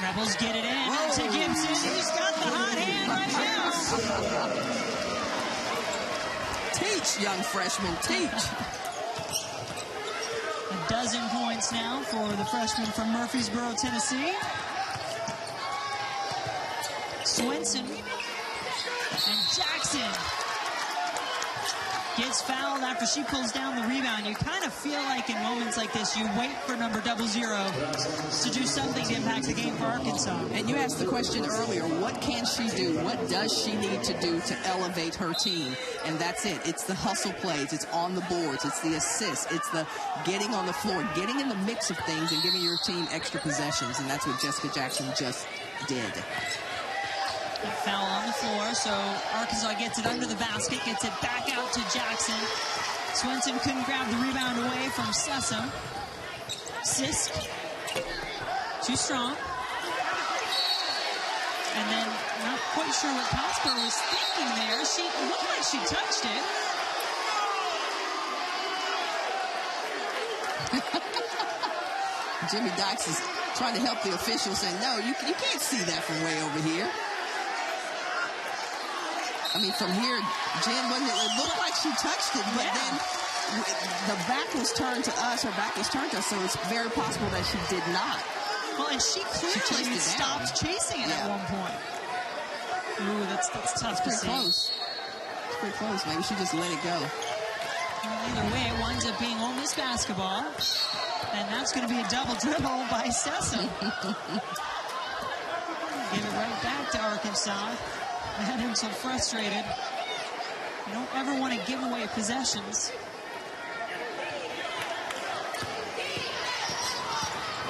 Speaker 2: Rebels get it in to Gibson. He's got the hot hand right now.
Speaker 1: Teach, young freshman, teach.
Speaker 2: A dozen points now for the freshman from Murfreesboro, Tennessee. Swenson and Jackson. gets fouled after she pulls down the rebound. You kind of feel like in moments like this, you wait for number 00 to do something to impact the game for Arkansas.
Speaker 1: And you asked the question earlier, what can she do? What does she need to do to elevate her team? And that's it. It's the hustle plays. It's on the boards. It's the assists. It's the getting on the floor, getting in the mix of things and giving your team extra possessions. And that's what Jessica Jackson just did.
Speaker 2: Foul on the floor, so Arkansas gets it under the basket, gets it back out to Jackson. Swenson couldn't grab the rebound away from Sessom. Sisk, too strong. And then, not quite sure what Kasper was thinking there. She looked like she touched it.
Speaker 1: Jimmy Dykes is trying to help the officials, saying, no, you can't see that from way over here. I mean, from here, Jen, it looked like she touched it, but then the back was turned to us, her back was turned to us, so it's very possible that she did not.
Speaker 2: Well, and she clearly stopped chasing it at one point. Ooh, that's tough to see.
Speaker 1: Close. It's pretty close. Maybe she just let it go.
Speaker 2: Well, either way, it winds up being Ole Miss basketball, and that's going to be a double dribble by Sessom. Give it right back to Arkansas. Had him so frustrated. You don't ever want to give away possessions.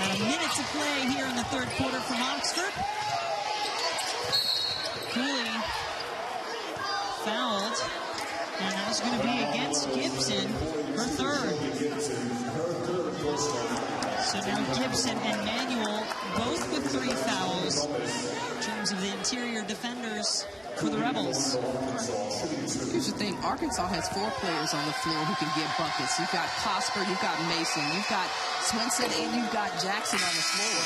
Speaker 2: And a minute to play here in the third quarter from Oxford. Cooley fouled, and that's going to be against Gibson, her third. So now Gibson and Manuel both with 3 fouls in terms of the interior defenders for the Rebels.
Speaker 1: Here's the thing, Arkansas has 4 players on the floor who can get buckets. You've got Kasper, you've got Mason, you've got Swenson, and you've got Jackson on the floor.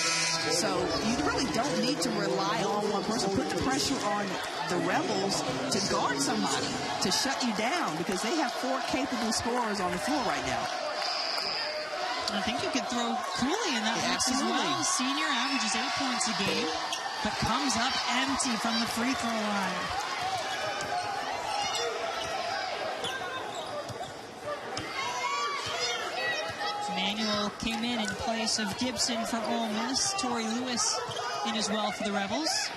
Speaker 1: So you really don't need to rely on one person. Put the pressure on the Rebels to guard somebody, to shut you down, because they have 4 capable scorers on the floor right now.
Speaker 2: I think you could throw Cooley in that mix as well. Senior averages 8 points a game, but comes up empty from the free throw line. Manuel came in place of Gibson for Ole Miss. Tori Lewis in as well for the Rebels.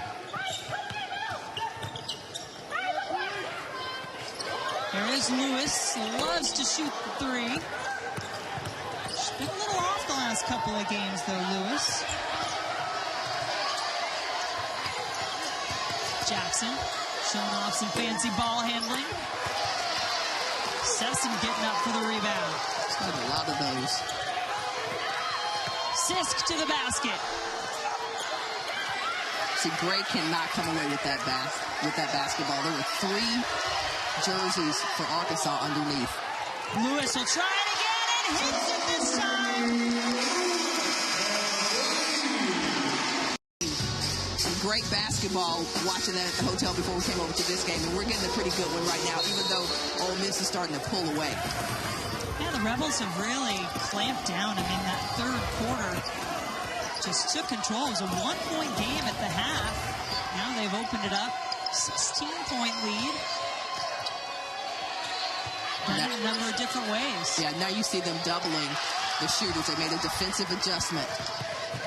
Speaker 2: There is Lewis, loves to shoot the 3. Been a little off the last couple of games, though, Lewis. Jackson showing off some fancy ball handling. Sessom getting up for the rebound.
Speaker 1: He's got a lot of those.
Speaker 2: Sisk to the basket.
Speaker 1: See, Gray cannot come away with that basketball. There were 3 jerseys for Arkansas underneath.
Speaker 2: Lewis will try it again. Hits it this time.
Speaker 1: Great basketball watching that at the hotel before we came over to this game, and we're getting a pretty good one right now, even though Ole Miss is starting to pull away.
Speaker 2: Yeah, the Rebels have really clamped down. I mean, that third quarter just took control. It was a 1-point game at the half. Now they've opened it up. 16-point lead. In a number of different ways.
Speaker 1: Yeah, now you see them doubling the shooters. They made a defensive adjustment.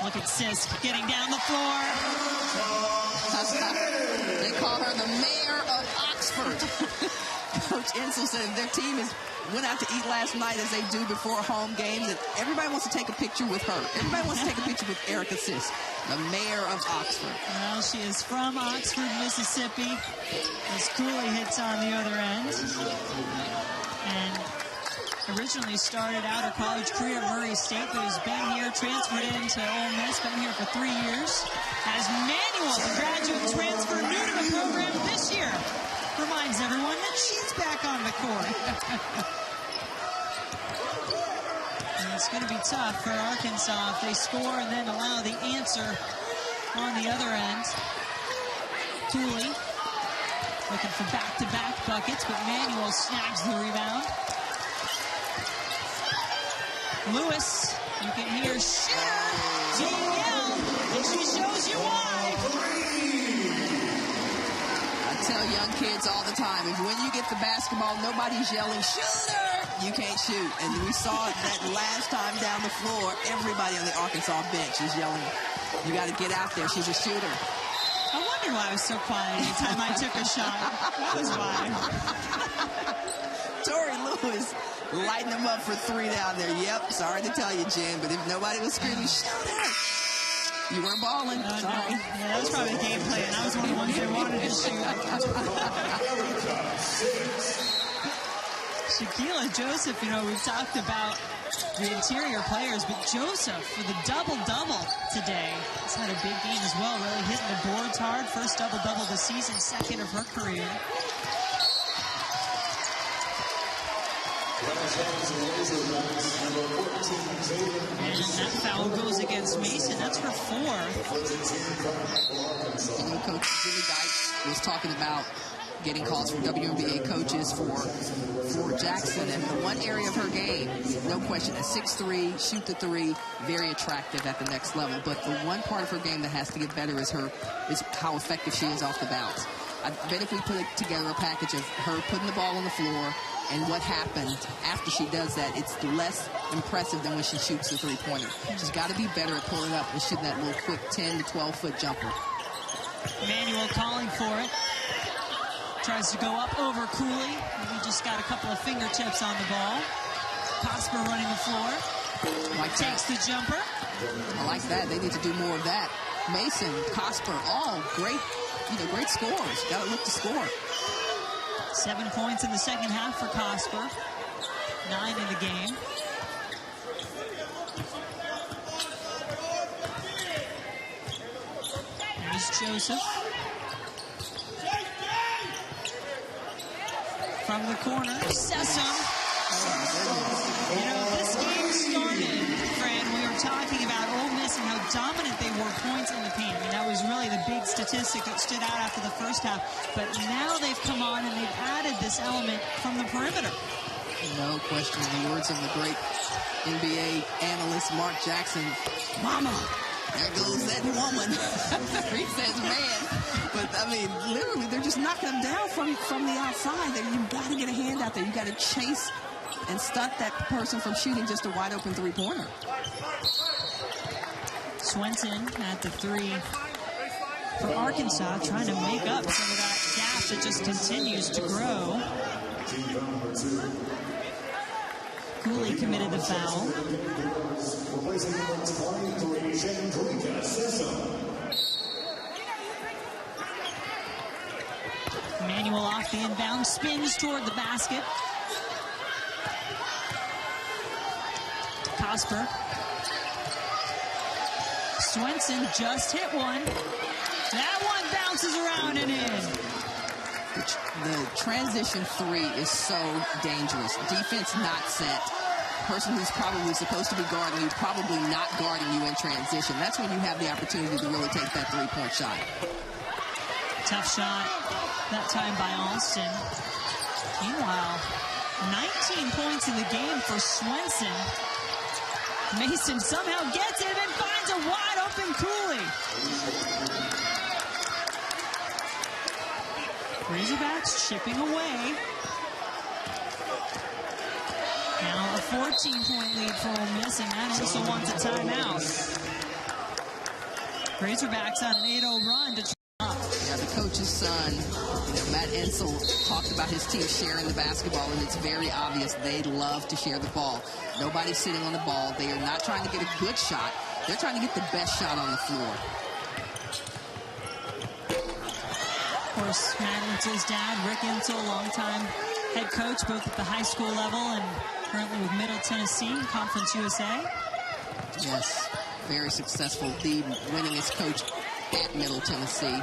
Speaker 2: Look at Sisk getting down the floor.
Speaker 1: They call her the mayor of Oxford. Coach Insel said their team went out to eat last night as they do before home games, and everybody wants to take a picture with her. Everybody wants to take a picture with Erica Sisk, the mayor of Oxford.
Speaker 2: Well, she is from Oxford, Mississippi. As Cooley hits on the other end. And originally started out her college career at Murray State, but has been here, transferred into Ole Miss, been here for 3 years. As Manuel, the graduate transfer, new to the program this year, reminds everyone that she's back on the court. And it's going to be tough for Arkansas if they score and then allow the answer on the other end. Cooley looking for back-to-back buckets, but Manuel snags the rebound. Lewis, you can hear shooter being yelled, and she shows you why.
Speaker 1: I tell young kids all the time, if when you get the basketball, nobody's yelling, shooter, you can't shoot. And we saw that last time down the floor, everybody on the Arkansas bench is yelling, you got to get out there. She's a shooter.
Speaker 2: I wondered why I was so quiet anytime I took a shot. That was why.
Speaker 1: Tori Lewis lighting them up for three down there. Yep, sorry to tell you, Jen, but if nobody was screaming, shooter, you weren't balling.
Speaker 2: No,
Speaker 1: sorry.
Speaker 2: no. Yeah, that was probably the game plan. I was one of the ones that wanted to shoot. Sequilla, Joseph, we've talked about the interior players, but Joseph for the double-double today. He's had a big game as well, really hitting the boards hard. First double-double this season, second of her career. And that foul goes against Mason. That's her fourth.
Speaker 1: Coach Jimmy Dykes was talking about getting calls from WNBA coaches for Jackson. And the one area of her game, no question, at 6'3", shoot the three, very attractive at the next level. But the one part of her game that has to get better is how effective she is off the bounce. I bet if we put together a package of her putting the ball on the floor and what happened after she does that, it's less impressive than when she shoots the three-pointer. She's got to be better at pulling up and shooting that little quick 10 to 12-foot jumper.
Speaker 2: Manuel calling for it. Tries to go up over Cooley. He just got a couple of fingertips on the ball. Cosper running the floor. Takes the jumper.
Speaker 1: I like that. They need to do more of that. Mason, Cosper, all great, great scores. Got to look to score.
Speaker 2: 7 points in the second half for Cosper. 9 in the game. There's Joseph. From the corner, Sessom. This game started, Fran, we were talking about Ole Miss and how dominant they were points in the paint. I mean, that was really the big statistic that stood out after the first half. But now they've come on and they've added this element from the perimeter.
Speaker 1: No question. In the words of the great NBA analyst Mark Jackson, Mama, there goes that woman. He says, man. But, I mean, literally, they're just knocking them down from the outside. You've got to get a hand out there. You've got to chase and stunt that person from shooting just a wide-open three-pointer.
Speaker 2: Swenson at the three for Arkansas, trying to make up some of that gap that just continues to grow. Cooley committed the foul. Manuel off the inbound, spins toward the basket. Cosper. Swenson just hit one. That one bounces around and in.
Speaker 1: The transition three is so dangerous. Defense not set. Person who's probably supposed to be guarding you, probably not guarding you in transition. That's when you have the opportunity to really take that three-point shot.
Speaker 2: Tough shot that time by Alston. Meanwhile, 19 points in the game for Swenson. Mason somehow gets it and finds a wide-open Cooley. Razorbacks chipping away. Now a 14-point lead for Ole Miss, and that also wants a timeout. Razorbacks on an 8-0 run to
Speaker 1: Yeah, the coach's son, Matt Ensel, talked about his team sharing the basketball, and it's very obvious they love to share the ball. Nobody's sitting on the ball. They are not trying to get a good shot. They're trying to get the best shot on the floor.
Speaker 2: Of course, Matt Ensel's dad, Rick Ensel, longtime head coach, both at the high school level and currently with Middle Tennessee, Conference USA.
Speaker 1: Yes, very successful, the winningest coach at Middle Tennessee,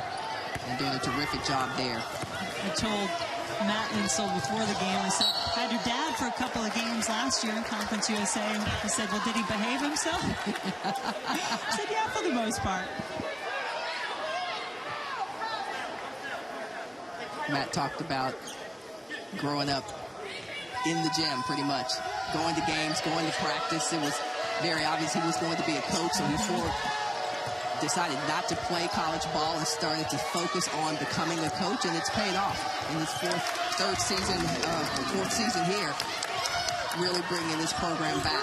Speaker 1: and doing a terrific job there.
Speaker 2: I told Matt Ensel before the game, I said, I had your dad for a couple of games last year in Conference USA. I said, well, did he behave himself? I said, yeah, for the most part.
Speaker 1: Matt talked about growing up in the gym, pretty much. Going to games, going to practice. It was very obvious he was going to be a coach, so before decided not to play college ball and started to focus on becoming a coach, and it's paid off in his fourth season here, really bringing this program back.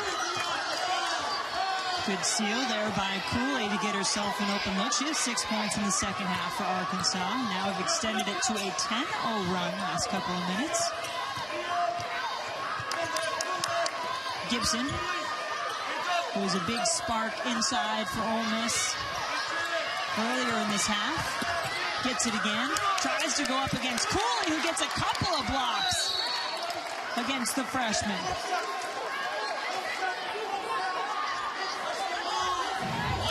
Speaker 2: Good steal there by Cooley to get herself an open look. She has 6 points in the second half for Arkansas. Now have extended it to a 10-0 run last couple of minutes. Gibson, who was a big spark inside for Ole Miss earlier in this half, gets it again, tries to go up against Cooley, who gets a couple of blocks against the freshman.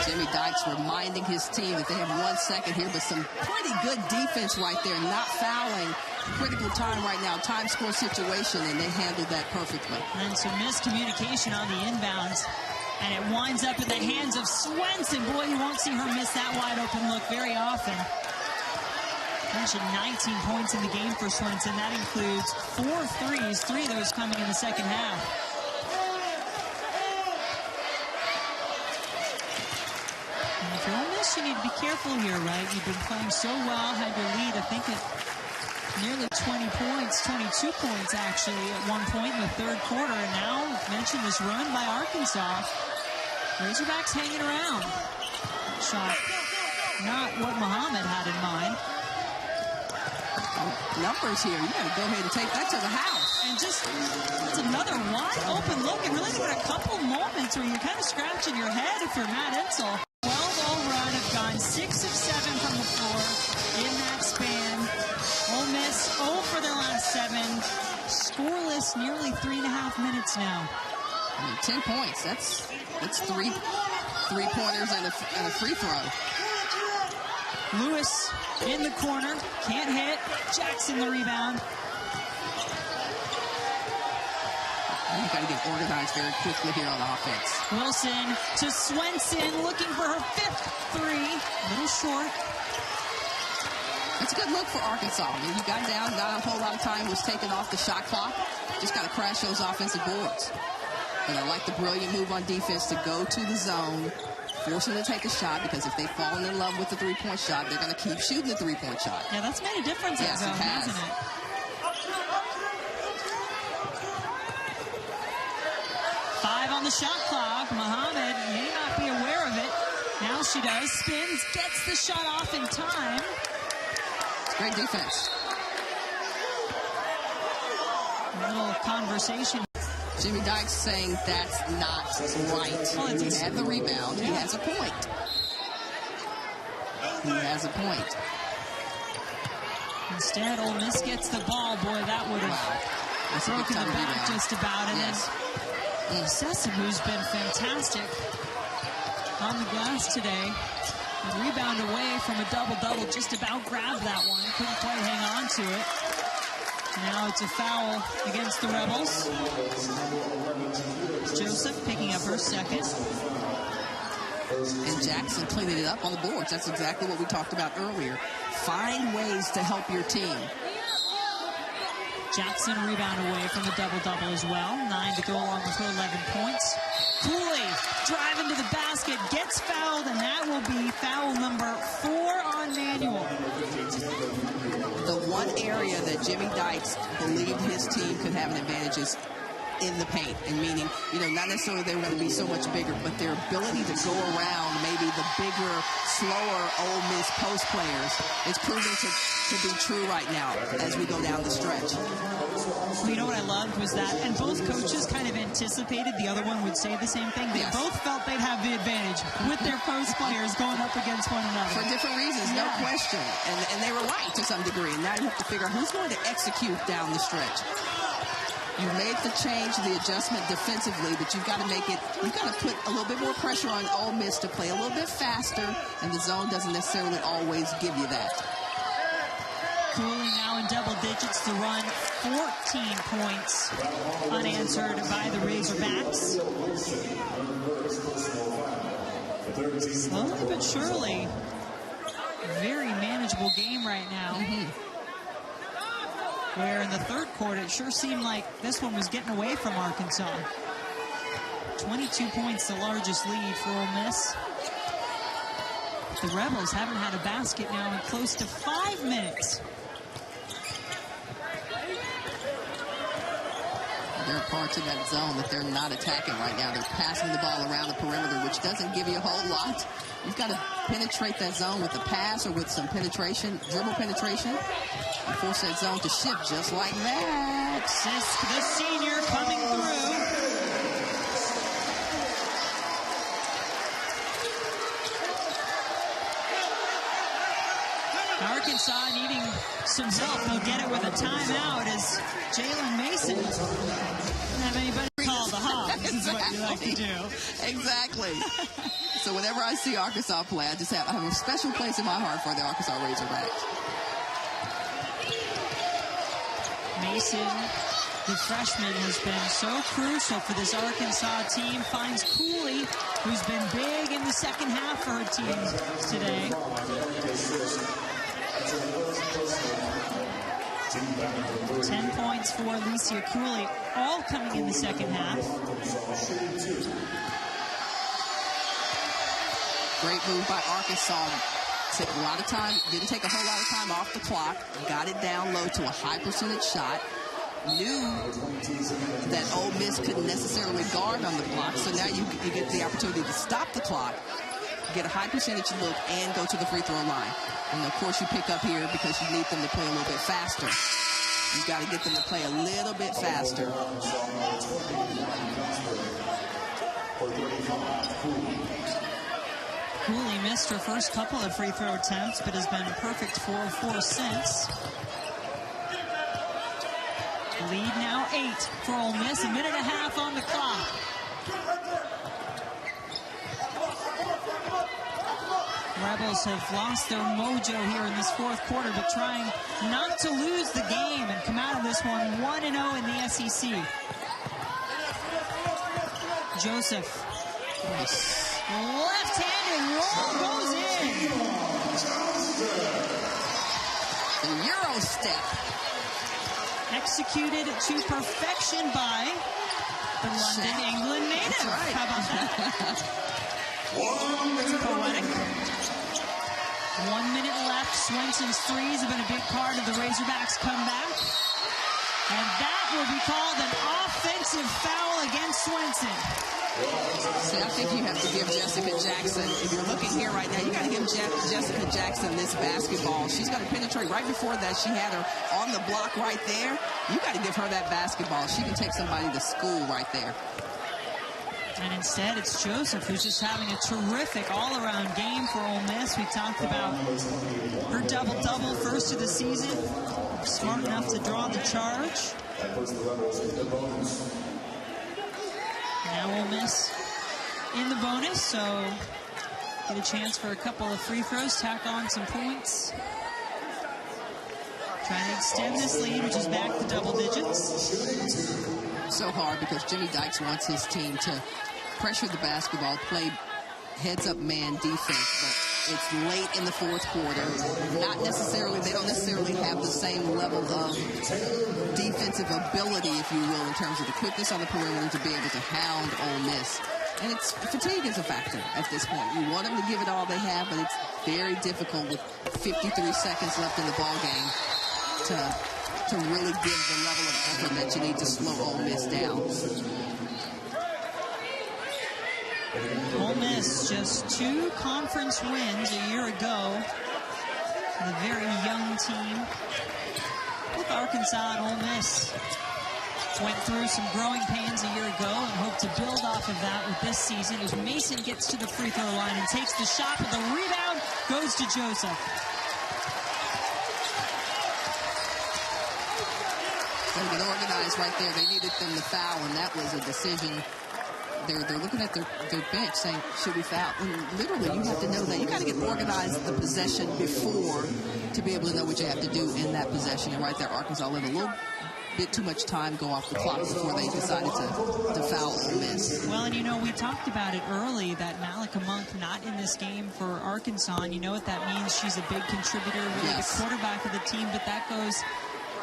Speaker 1: Jimmy Dykes reminding his team that they have 1 second here, but some pretty good defense right there, not fouling. Critical time right now, time score situation, and they handled that perfectly.
Speaker 2: And some miscommunication on the inbounds, and it winds up in the hands of Swenson. Boy, you won't see her miss that wide open look very often. Mentioned 19 points in the game for Swenson. That includes 4 threes, 3 of those coming in the second half. If you're Ole Miss, you need to be careful here, right? You've been playing so well, had your lead, I think, at nearly 20 points, 22 points, actually, at one point in the third quarter. And now, mentioned this run by Arkansas. Razorbacks hanging around. Shot not what Muhammad had in mind.
Speaker 1: Numbers here. You got to go ahead and take that to the house.
Speaker 2: And just, it's another wide open look. And really, there were a couple moments where you're kind of scratching your head if you're Matt Insel. 12-0 run, have gone 6 of 7 from the floor in that span. Ole Miss 0 for their last 7. Scoreless nearly 3.5 minutes now.
Speaker 1: I mean, 10 points. That's three-pointers and a free throw.
Speaker 2: Lewis in the corner, can't hit. Jackson the rebound.
Speaker 1: You got to get organized very quickly here on offense.
Speaker 2: Wilson to Swenson, looking for her 5th three. A little short.
Speaker 1: It's a good look for Arkansas. I mean, you got down, not a whole lot of time was taken off the shot clock. Just got to crash those offensive boards. But I like the brilliant move on defense to go to the zone, force them to take a shot, because if they've fallen in love with the three-point shot, they're going to keep shooting the three-point shot.
Speaker 2: Yeah, that's made a difference in zone, hasn't it? On the shot clock. Muhammad may not be aware of it. Now she does. Spins, gets the shot off in time.
Speaker 1: It's great defense.
Speaker 2: A little conversation.
Speaker 1: Jimmy Dykes saying that's not right. Well, he had the rebound. Yeah. He has a point. He has a point.
Speaker 2: Instead, Ole Miss gets the ball. Boy, that would have broken the back just about. And yes. Then Sessom, who's been fantastic on the glass today. A rebound away from a double-double, just about grabbed that one. Couldn't quite hang on to it. Now it's a foul against the Rebels. Josep picking up her 2nd.
Speaker 1: And Jackson cleaning it up on the boards. That's exactly what we talked about earlier. Find ways to help your team.
Speaker 2: Jackson rebound away from a double-double as well. 9 to go along with her 11 points. Cooley driving to the basket, gets fouled, and that will be foul number 4 on Manuel.
Speaker 1: The one area that Jimmy Dykes believed his team could have an advantage is in the paint, and meaning, not necessarily they were going to be so much bigger, but their ability to go around maybe the bigger, slower Ole Miss post players is proving to be true right now as we go down the stretch.
Speaker 2: Well, you know what I loved was that, and both coaches kind of anticipated the other one would say the same thing. They both felt they'd have the advantage with their post players going up against one another.
Speaker 1: For different reasons, no question. And they were right to some degree. And now you have to figure out who's going to execute down the stretch. You've made the change, the adjustment defensively, but you've got to put a little bit more pressure on Ole Miss to play a little bit faster, and the zone doesn't necessarily always give you that.
Speaker 2: Cooley now in double digits to run, 14 points unanswered by the Razorbacks. Slowly but surely, very manageable game right now. Where in the third quarter, it sure seemed like this one was getting away from Arkansas. 22 points, the largest lead for Ole Miss. The Rebels haven't had a basket now in close to 5 minutes.
Speaker 1: There are parts of that zone that they're not attacking right now. They're passing the ball around the perimeter, which doesn't give you a whole lot. You've got to penetrate that zone with a pass or with some penetration, dribble penetration, and force that zone to shift just like that.
Speaker 2: Sisk, the senior, coming through. Arkansas needing some help. They'll get it with a timeout as Jalen Mason doesn't have anybody call the Hogs. Is what you like to do.
Speaker 1: Exactly. So whenever I see Arkansas play, I have a special place in my heart for the Arkansas Razorbacks.
Speaker 2: Mason, the freshman, has been so crucial for this Arkansas team. Finds Cooley, who's been big in the second half for her team today. 10 points for Alicia Cooley, all coming in the second half.
Speaker 1: Great move by Arkansas. Took a lot of time, didn't take a whole lot of time off the clock, got it down low to a high percentage shot. Knew that Ole Miss couldn't necessarily guard on the block, so now you get the opportunity to stop the clock, get a high percentage look, and go to the free throw line. And of course you pick up here because you need them to play a little bit faster. You've got to get them to play a little bit faster.
Speaker 2: Cooley missed her first couple of free throw attempts, but has been a perfect 4-4 since. Lead now 8 for Ole Miss, a minute and a half on the clock. Rebels have lost their mojo here in this fourth quarter, but trying not to lose the game and come out of this one 1-0 in the SEC. Josep. Left-handed roll goes in.
Speaker 1: The Euro step.
Speaker 2: Executed to perfection by the London, England native.
Speaker 1: That's right.
Speaker 2: How about that? It's poetic. 1 minute left. Swenson's threes have been a big part of the Razorbacks' comeback. And that will be called an offensive foul against Swenson.
Speaker 1: See, I think you have to give Jessica Jackson, if you're looking here right now, you got to give Jessica Jackson this basketball. She's got to penetrate. Right before that, she had her on the block right there. You got to give her that basketball. She can take somebody to school right there.
Speaker 2: And instead, it's Joseph, who's just having a terrific all-around game for Ole Miss. We talked about her double-double first of the season. Smart enough to draw the charge. Now Ole Miss in the bonus, so get a chance for a couple of free throws, tack on some points. Trying to extend this lead, which is back to double digits.
Speaker 1: So hard because Jimmy Dykes wants his team to pressure the basketball, play heads-up man defense, but it's late in the fourth quarter. They don't necessarily have the same level of defensive ability, if you will, in terms of the quickness on the perimeter to be able to hound Ole Miss. And fatigue is a factor at this point. You want them to give it all they have, but it's very difficult with 53 seconds left in the ball game to really give the level of effort that you need to slow Ole Miss down.
Speaker 2: Ole Miss, just 2 conference wins a year ago. The very young team. Both Arkansas and Ole Miss went through some growing pains a year ago and hope to build off of that with this season as Mason gets to the free throw line and takes the shot, but the rebound goes to Joseph.
Speaker 1: They get organized right there. They needed them to foul, and that was a decision. They're looking at their bench saying, should we foul? And literally, you have to know that. You got to get organized the possession before to be able to know what you have to do in that possession. And right there, Arkansas let a little bit too much time go off the clock before they decided to foul Ole Miss.
Speaker 2: Well, and you know, we talked about it early that Malika Monk not in this game for Arkansas, and you know what that means. She's a big contributor, really the quarterback of the team, but that goes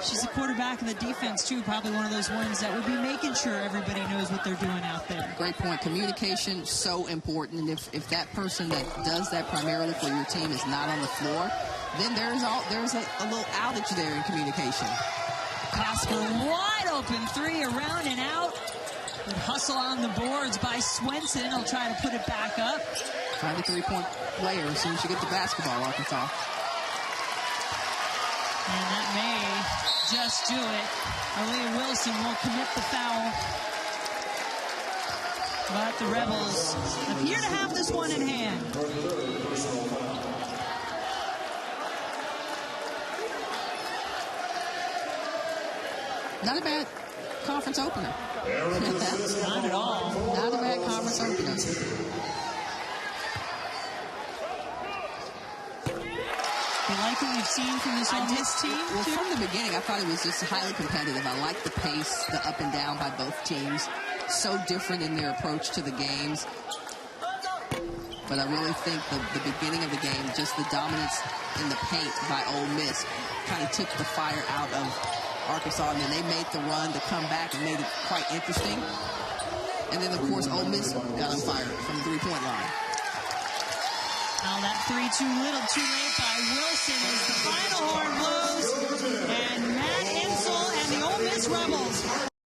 Speaker 2: She's the quarterback of the defense, too. Probably one of those ones that would be making sure everybody knows what they're doing out there.
Speaker 1: Great point. Communication, so important. And if that person that does that primarily for your team is not on the floor, then there's a little outage there in communication.
Speaker 2: Casper, wide open three, around and out. Good hustle on the boards by Swenson. He'll try to put it back up.
Speaker 1: Find a three-point player as soon as you get the basketball, Arkansas.
Speaker 2: And that may just do it. Aaliyah Wilson will commit the foul. But the Rebels appear to have this one in hand.
Speaker 1: Not a bad conference opener.
Speaker 2: Not at all.
Speaker 1: Not a bad conference opener.
Speaker 2: You like what you've seen from this Ole Miss team?
Speaker 1: Well, from the beginning, I thought it was just highly competitive. I like the pace, the up and down by both teams. So different in their approach to the games. But I really think the beginning of the game, just the dominance in the paint by Ole Miss, kind of took the fire out of Arkansas, and then they made the run to come back and made it quite interesting. And then, of course, Ole Miss got on fire from the three-point line.
Speaker 2: Now that three too little, too late by Wilson as the final horn blows. And Matt Insel and the Ole Miss Rebels